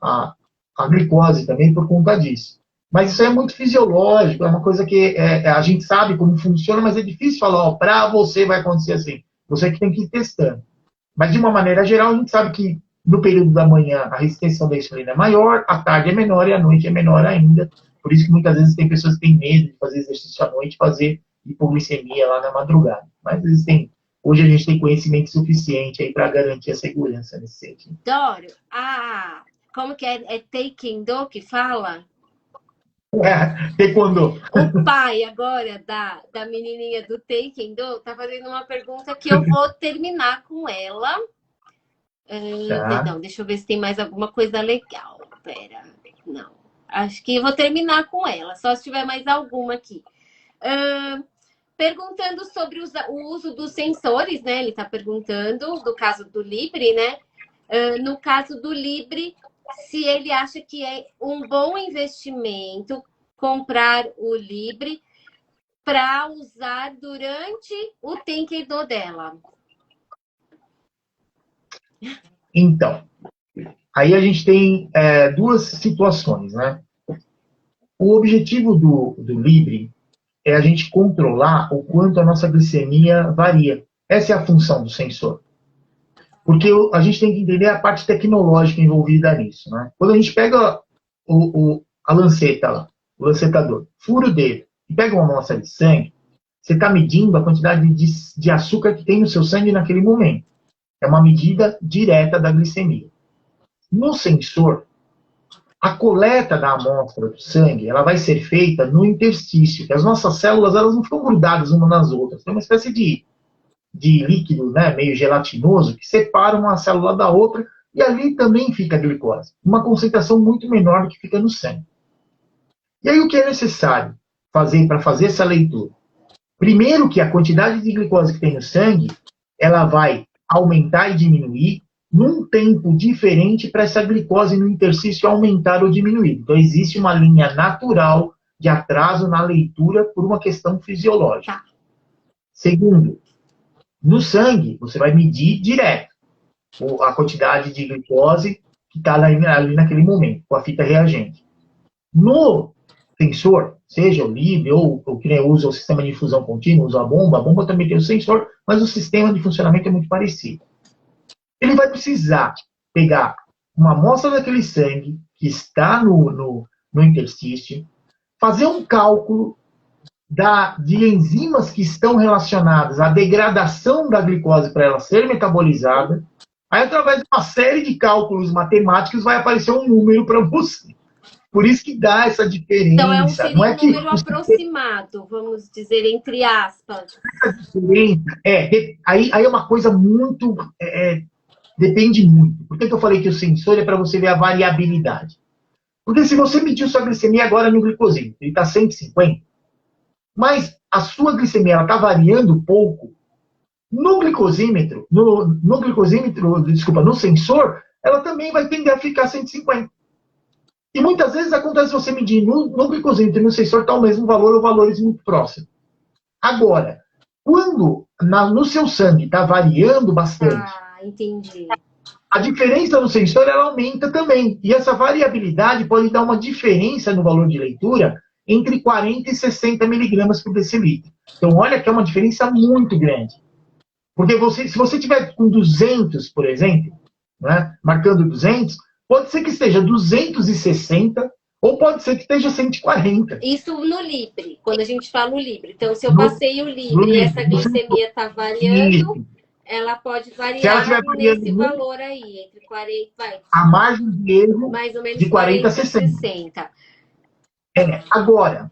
a glicose também por conta disso. Mas isso é muito fisiológico, é uma coisa que a gente sabe como funciona, mas é difícil falar, ó, para você vai acontecer assim. Você que tem que ir testando. Mas, de uma maneira geral, a gente sabe que no período da manhã a restrição da insulina é maior, à tarde é menor e à noite é menor ainda. Por isso que muitas vezes tem pessoas que têm medo de fazer exercício à noite, fazer hipoglicemia lá na madrugada. Mas hoje a gente tem conhecimento suficiente aí para garantir a segurança nesse sentido. Doro, como que é? É Taekwondo que fala? Taekwondo. O pai agora da menininha do Taekwondo tá fazendo uma pergunta que eu vou terminar com ela. Tá. Não, deixa eu ver se tem mais alguma coisa legal. Pera, não. Acho que eu vou terminar com ela, só se tiver mais alguma aqui. Perguntando sobre o uso dos sensores, né? Ele está perguntando do caso do Libre, né? No caso do Libre, se ele acha que é um bom investimento comprar o Libre para usar durante o Taekwondo dela. Então, aí a gente tem duas situações, né? O objetivo do Libre é a gente controlar o quanto a nossa glicemia varia. Essa é a função do sensor. Porque a gente tem que entender a parte tecnológica envolvida nisso, né? Quando a gente pega a lanceta lá, o lancetador, fura o dedo e pega uma amostra de sangue, você está medindo a quantidade de açúcar que tem no seu sangue naquele momento. É uma medida direta da glicemia. No sensor, a coleta da amostra do sangue, ela vai ser feita no interstício, que as nossas células elas não ficam grudadas umas nas outras. Tem uma espécie de líquido, né, meio gelatinoso que separa uma célula da outra e ali também fica a glicose. Uma concentração muito menor do que fica no sangue. E aí o que é necessário fazer para fazer essa leitura? Primeiro que a quantidade de glicose que tem no sangue, ela vai aumentar e diminuir num tempo diferente para essa glicose no interstício aumentar ou diminuir. Então, existe uma linha natural de atraso na leitura por uma questão fisiológica. Segundo, no sangue, você vai medir direto a quantidade de glicose que está ali naquele momento, com a fita reagente. No sensor, seja o Libre ou que nem usa o sistema de infusão contínua, usa a bomba também tem o sensor, mas o sistema de funcionamento é muito parecido. Ele vai precisar pegar uma amostra daquele sangue que está no interstício, fazer um cálculo de enzimas que estão relacionadas à degradação da glicose para ela ser metabolizada. Aí, através de uma série de cálculos matemáticos, vai aparecer um número para você. Por isso que dá essa diferença. Então, seria um número aproximado, vamos dizer, entre aspas. Aí é uma coisa muito... depende muito. Por que eu falei que o sensor é para você ver a variabilidade? Porque se você mediu sua glicemia agora no glicosímetro, ele está 150, mas a sua glicemia está variando pouco, no glicosímetro, no sensor, ela também vai tender a ficar 150. E muitas vezes acontece você medir no glicosímetro e no sensor está o mesmo valor ou valores muito próximos. Agora, quando no seu sangue está variando bastante, entendi. A diferença no sensor ela aumenta também. E essa variabilidade pode dar uma diferença no valor de leitura entre 40 e 60 miligramas por decilitro. Então, olha que é uma diferença muito grande. Porque se você tiver com 200, por exemplo, né, marcando 200, pode ser que esteja 260 ou pode ser que esteja 140. Isso no Libre, quando a gente fala o Libre. Então, se eu passei o Libre e essa glicemia está variando, ela pode variar nesse valor aí, entre 40, a margem de erro mais ou menos de 40 a 60. Agora,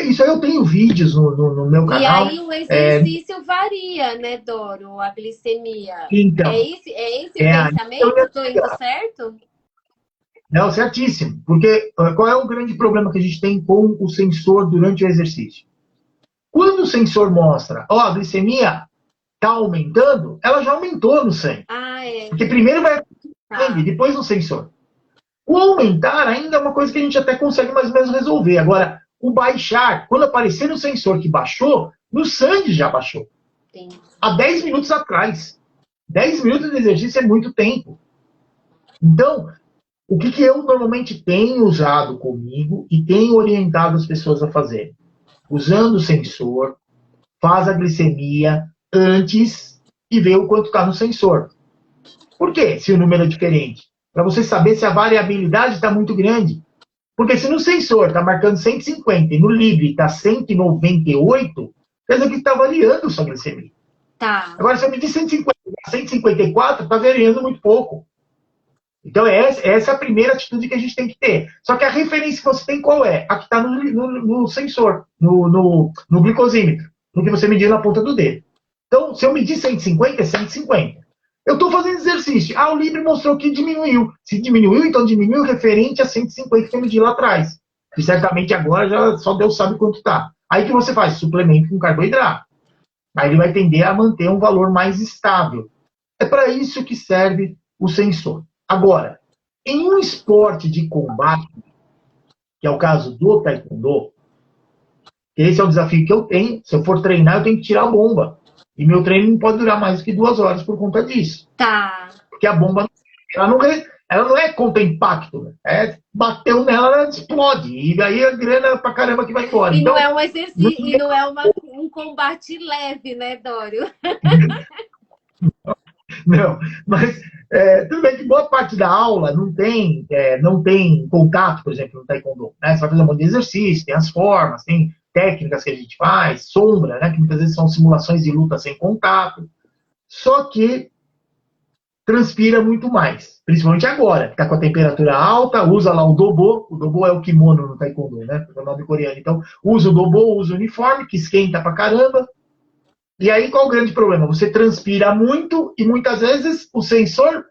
isso aí eu tenho vídeos no meu canal. E aí o exercício varia, né, Doro? A glicemia. Então, é esse o pensamento? Estou indo certo? Não, certíssimo. Porque qual é o grande problema que a gente tem com o sensor durante o exercício? Quando o sensor mostra, a glicemia está aumentando, ela já aumentou no sangue. Porque primeiro vai no sangue, depois no sensor. O aumentar ainda é uma coisa que a gente até consegue mais ou menos resolver. Agora, o baixar, quando aparecer no sensor que baixou, no sangue já baixou. Sim. Há 10 minutos atrás. 10 minutos de exercício é muito tempo. Então, O que eu normalmente tenho usado comigo e tenho orientado as pessoas a fazer? Usando o sensor, faz a glicemia antes e vê o quanto está no sensor. Por quê? Se o número é diferente. Para você saber se a variabilidade está muito grande. Porque se no sensor está marcando 150 e no Libre está 198, quer dizer que está variando sua glicemia. Tá. Agora, se eu medir 150, 154, está variando muito pouco. Então, essa é a primeira atitude que a gente tem que ter. Só que a referência que você tem qual é? A que está no sensor, no glicosímetro, no que você mediu na ponta do dedo. Então, se eu medir 150, é 150. Eu estou fazendo exercício. O Libre mostrou que diminuiu. Se diminuiu, então diminuiu referente a 150 que eu medi lá atrás. E certamente agora já só Deus sabe quanto está. Aí que você faz? Suplemento com carboidrato. Aí ele vai tender a manter um valor mais estável. É para isso que serve o sensor. Agora, em um esporte de combate, que é o caso do taekwondo, esse é o desafio que eu tenho. Se eu for treinar, eu tenho que tirar a bomba. E meu treino não pode durar mais do que 2 horas por conta disso. Tá. Porque a bomba, ela não é contra impacto. Bateu nela, ela explode. E aí a grana pra caramba que vai embora. E então, não é um exercício, e não é um combate leve, né, Dório? Não, mas tudo bem que boa parte da aula não tem contato, por exemplo, no taekwondo. Né? Você vai fazer um monte de exercício, tem as formas, tem técnicas que a gente faz, sombra, né? Que muitas vezes são simulações de luta sem contato. Só que transpira muito mais, principalmente agora, que está com a temperatura alta, usa lá o dobo é o kimono no taekwondo, né? É o nome coreano. Então, usa o dobo, usa o uniforme, que esquenta pra caramba. E aí, qual o grande problema? Você transpira muito e muitas vezes o sensor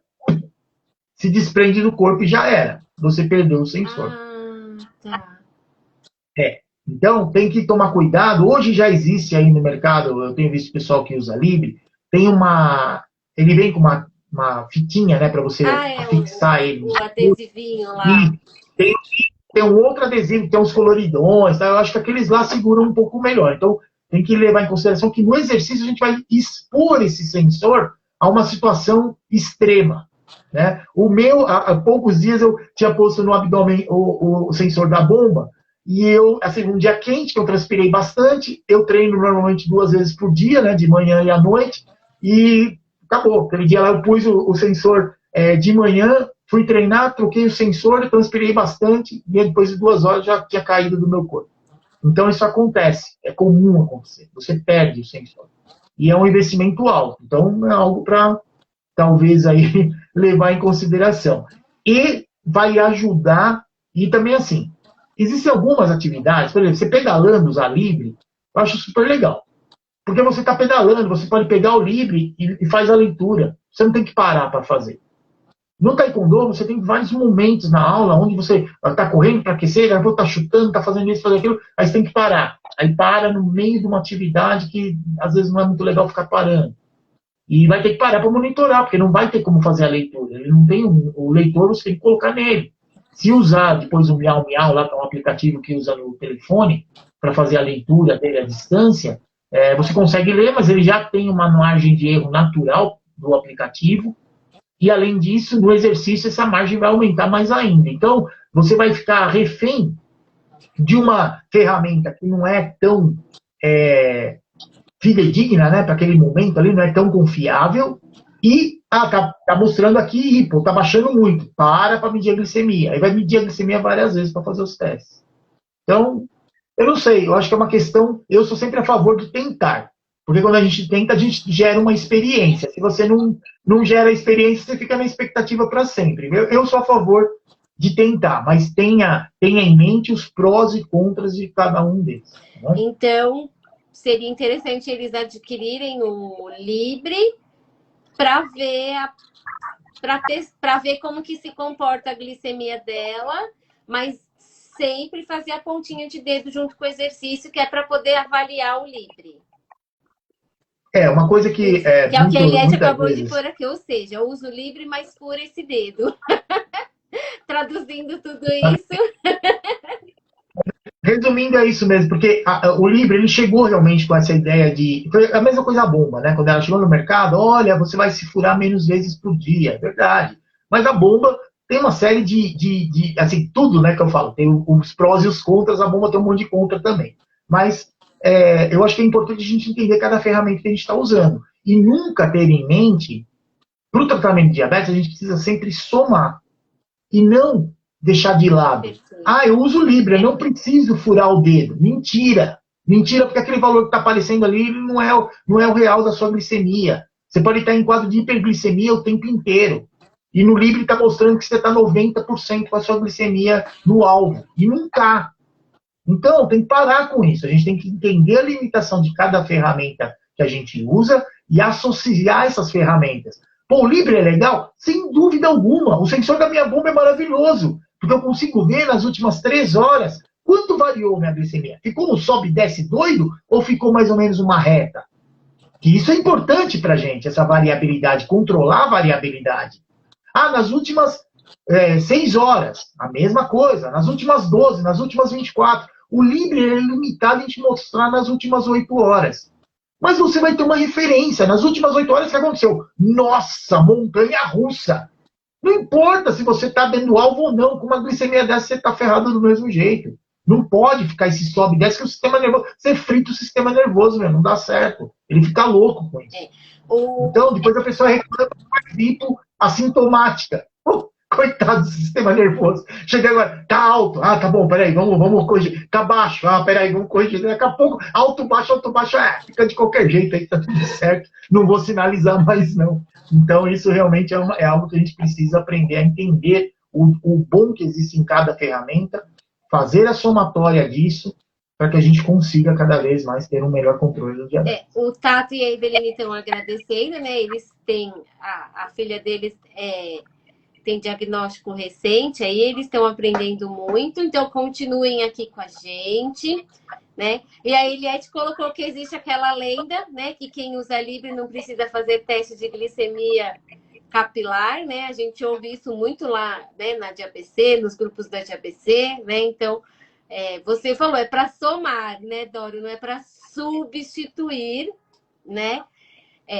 se desprende do corpo e já era. Você perdeu o sensor. Tá. Então, tem que tomar cuidado. Hoje já existe aí no mercado, eu tenho visto pessoal que usa Libre, ele vem com uma fitinha, né, para você fixar ele. O adesivinho lá. E tem um outro adesivo que tem uns coloridões, tá? Eu acho que aqueles lá seguram um pouco melhor. Então, tem que levar em consideração que no exercício a gente vai expor esse sensor a uma situação extrema. Né? O meu, há poucos dias eu tinha posto no abdômen o sensor da bomba, e um dia quente, que eu transpirei bastante, eu treino normalmente 2 vezes por dia, né, de manhã e à noite, e acabou. Aquele dia lá eu pus o sensor de manhã, fui treinar, troquei o sensor, transpirei bastante, e depois de 2 horas já tinha caído do meu corpo. Então isso acontece, é comum acontecer, você perde o sensor. E é um investimento alto, então é algo para talvez aí levar em consideração. E vai ajudar, e também assim, existem algumas atividades, por exemplo, você pedalando, usar Libre, eu acho super legal. Porque você está pedalando, você pode pegar o Libre e faz a leitura. Você não tem que parar para fazer. No taekwondo, você tem vários momentos na aula onde você está correndo para aquecer, depois está chutando, está fazendo isso, fazendo aquilo, aí você tem que parar. Aí para no meio de uma atividade que às vezes não é muito legal ficar parando. E vai ter que parar para monitorar, porque não vai ter como fazer a leitura. Ele não tem o leitor, você tem que colocar nele. Se usar depois o Miau Miau, lá que é um aplicativo que usa no telefone, para fazer a leitura dele à distância, você consegue ler, mas ele já tem uma margem de erro natural do aplicativo. E, além disso, no exercício, essa margem vai aumentar mais ainda. Então, você vai ficar refém de uma ferramenta que não é tão fidedigna, né, para aquele momento ali, não é tão confiável. E tá mostrando aqui, tá baixando muito. Para medir a glicemia. Aí vai medir a glicemia várias vezes para fazer os testes. Então, eu não sei, eu acho que é uma questão. Eu sou sempre a favor de tentar. Porque quando a gente tenta, a gente gera uma experiência. Se você não gera experiência, você fica na expectativa para sempre. Eu sou a favor de tentar, mas tenha em mente os prós e contras de cada um deles. Né? Então, seria interessante eles adquirirem o Libre para ver como que se comporta a glicemia dela, mas sempre fazer a pontinha de dedo junto com o exercício, que é para poder avaliar o Libre. Uma coisa que... que é o que a Eliette acabou de pôr aqui, ou seja, eu uso Libre, mas por esse dedo. Traduzindo tudo isso. Resumindo, é isso mesmo, porque o Libre, ele chegou realmente com essa ideia de... Foi a mesma coisa a bomba, né? Quando ela chegou no mercado, olha, você vai se furar menos vezes por dia, é verdade. Mas a bomba tem uma série assim, tudo, né, que eu falo, tem os prós e os contras, a bomba tem um monte de contra também. Mas eu acho que é importante a gente entender cada ferramenta que a gente está usando. E nunca ter em mente, para o tratamento de diabetes, a gente precisa sempre somar. E não deixar de lado. Ah, eu uso Libre, eu não preciso furar o dedo. Mentira! Mentira, porque aquele valor que está aparecendo ali não é o real da sua glicemia. Você pode estar em quadro de hiperglicemia o tempo inteiro. E no Libre está mostrando que você está 90% com a sua glicemia no alvo. E não está. Então, tem que parar com isso. A gente tem que entender a limitação de cada ferramenta que a gente usa e associar essas ferramentas. Pô, o Libre é legal? Sem dúvida alguma. O sensor da minha bomba é maravilhoso. Porque eu consigo ver nas últimas 3 horas quanto variou minha glicemia. Ficou um sobe e desce doido ou ficou mais ou menos uma reta? Que isso é importante para a gente, essa variabilidade, controlar a variabilidade. Ah, nas últimas 6 horas, a mesma coisa. Nas últimas 12, nas últimas 24. O Libre é limitado em te mostrar nas últimas 8 horas. Mas você vai ter uma referência. Nas últimas 8 horas, o que aconteceu? Nossa, montanha-russa! Não importa se você está dentro do alvo ou não. Com uma glicemia dessa, você está ferrado do mesmo jeito. Não pode ficar esse sobe e desce, que o sistema nervoso... Você frita o sistema nervoso, meu, não dá certo. Ele fica louco com isso. Então, depois a pessoa reclama de gripe assintomática. Coitado do sistema nervoso. Chega agora, tá alto. Ah, tá bom, peraí, vamos corrigir. Tá baixo. Ah, peraí, vamos corrigir. Daqui a pouco, alto, baixo, fica de qualquer jeito aí, tá tudo certo. Não vou sinalizar mais, não. Então, isso realmente é algo que a gente precisa aprender a entender o bom que existe em cada ferramenta, fazer a somatória disso, para que a gente consiga cada vez mais ter um melhor controle do diabetes. O Tato e a Eveline estão agradecendo, né? Eles têm, a filha deles tem diagnóstico recente, aí eles estão aprendendo muito, então continuem aqui com a gente, né? E a Eliette colocou que existe aquela lenda, né? Que quem usa Libre não precisa fazer teste de glicemia capilar, né? A gente ouve isso muito lá, né? Na DiaBC, nos grupos da DiaBC, né? Então, você falou, é para somar, né, Dório? Não é para substituir, né?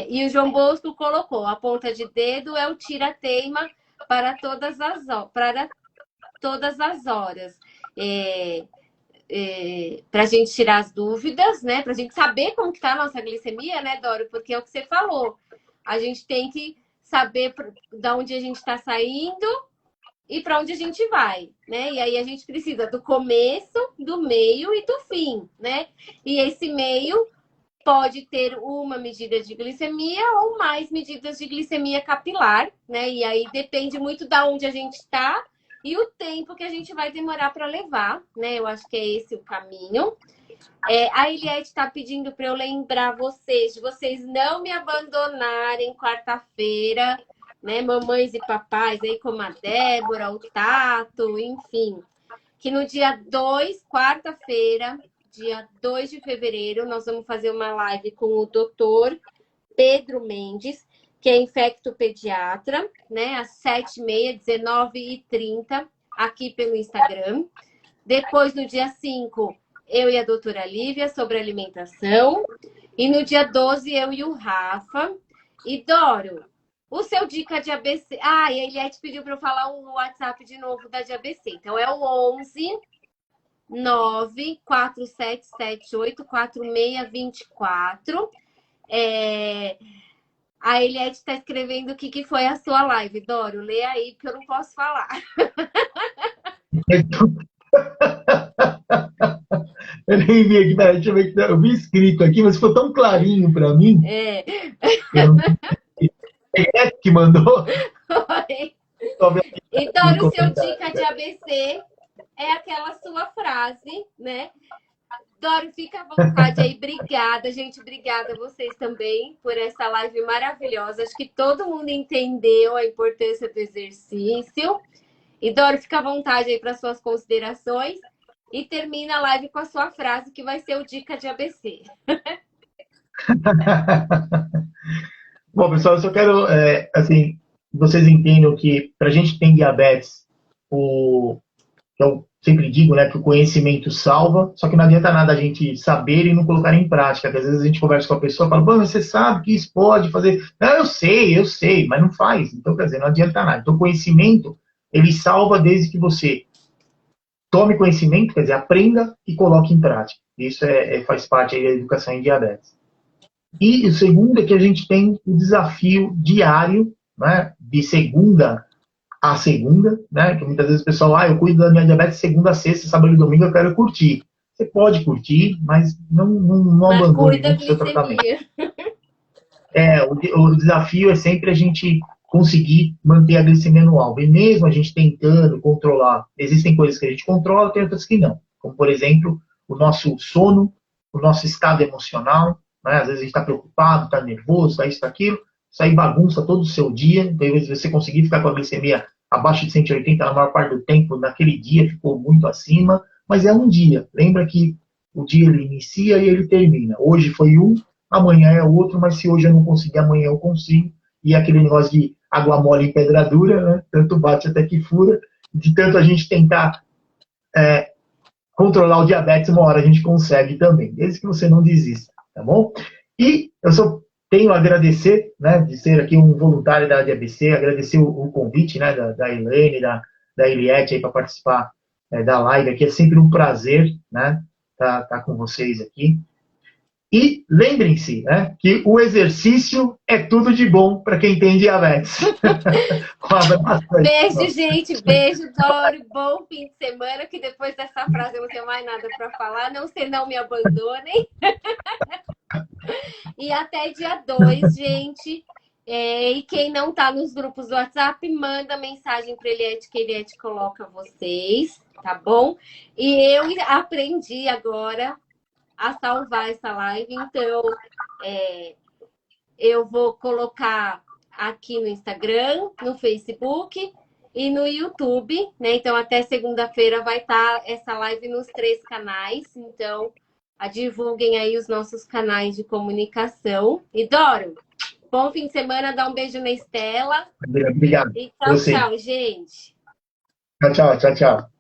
E o João Bosco colocou, a ponta de dedo é o tira-teima para todas as horas. Para a gente tirar as dúvidas, né? Para a gente saber como que está a nossa glicemia, né, Dório? Porque é o que você falou. A gente tem que saber de onde a gente está saindo e para onde a gente vai, né? E aí a gente precisa do começo, do meio e do fim, né? E esse meio pode ter uma medida de glicemia ou mais medidas de glicemia capilar, né? E aí depende muito de onde a gente está e o tempo que a gente vai demorar para levar, né? Eu acho que é esse o caminho. A Eliette está pedindo para eu lembrar vocês, de vocês não me abandonarem quarta-feira, né? Mamães e papais aí como a Débora, o Tato, enfim. Que no dia 2, quarta-feira, dia 2 de fevereiro, nós vamos fazer uma live com o doutor Pedro Mendes, que é infectopediatra, né? Às 7h30, 19h30, aqui pelo Instagram. Depois, no dia 5, eu e a doutora Lívia sobre alimentação. E no dia 12, eu e o Rafa. E, Doro, o seu dica de ABC... e a Eliette pediu para eu falar o WhatsApp de novo da de ABC. Então, é o 11 947784624. A Eliette está escrevendo o que foi a sua live. Doro, lê aí, porque eu não posso falar. Eu nem vi aqui, peraí, deixa eu ver. Eu vi escrito aqui, mas ficou tão clarinho para mim. É que mandou? Foi. E, Doro, o seu dica de ABC é aquela sua frase, né? Doro, fica à vontade aí. Obrigada, gente. Obrigada a vocês também por essa live maravilhosa. Acho que todo mundo entendeu a importância do exercício. E, Doro, fica à vontade aí para suas considerações. E termina a live com a sua frase, que vai ser o dica de ABC. Bom, pessoal, eu só quero, assim, vocês entendam que para a gente que tem diabetes, eu sempre digo, né, que o conhecimento salva, só que não adianta nada a gente saber e não colocar em prática, porque às vezes a gente conversa com a pessoa e fala, bom, você sabe que isso pode fazer. Não, eu sei, mas não faz. Então, quer dizer, não adianta nada. Então, conhecimento ele salva desde que você tome conhecimento, quer dizer, aprenda e coloque em prática. Isso faz parte aí da educação em diabetes. E o segundo é que a gente tem o desafio diário, né, de segunda a segunda, né, que muitas vezes o pessoal, eu cuido da minha diabetes segunda a sexta, sábado e domingo eu quero curtir. Você pode curtir, mas não Mas abandone cuida da muito o seu tratamento. glicemia. O desafio é sempre a gente conseguir manter a glicemia no alvo. E mesmo a gente tentando controlar, existem coisas que a gente controla, tem outras que não. Como, por exemplo, o nosso sono, o nosso estado emocional. Né? Às vezes a gente está preocupado, está nervoso, está isso, aquilo. Isso aí bagunça todo o seu dia. Então, às vezes você conseguir ficar com a glicemia abaixo de 180 na maior parte do tempo, naquele dia ficou muito acima. Mas é um dia. Lembra que o dia ele inicia e ele termina. Hoje foi um, amanhã é outro, mas se hoje eu não conseguir, amanhã eu consigo. E aquele negócio de água mole em pedra dura, né? Tanto bate até que fura. De tanto a gente tentar controlar o diabetes, uma hora a gente consegue também, desde que você não desista, tá bom? E eu só tenho a agradecer, né, de ser aqui um voluntário da DABC, agradecer o convite, né, da Elaine, da Eliette aí para participar da live aqui. É sempre um prazer, né, tá com vocês aqui. E lembrem-se, né, que o exercício é tudo de bom para quem tem diabetes. Um abraço aí. Beijo, gente. Beijo, Doro. Bom fim de semana, que depois dessa frase eu não tenho mais nada para falar. Não sei, não me abandonem. E até dia 2, gente. E quem não tá nos grupos do WhatsApp, manda mensagem para Eliette, que Eliette coloca vocês, tá bom? E eu aprendi agora a salvar essa live, então eu vou colocar aqui no Instagram, no Facebook e no YouTube, né? Então até segunda-feira vai estar essa live nos 3 canais, então divulguem aí os nossos canais de comunicação. E Doro, bom fim de semana, dá um beijo na Estela. Obrigado. E tchau, tchau, gente. Tchau, tchau, tchau, tchau.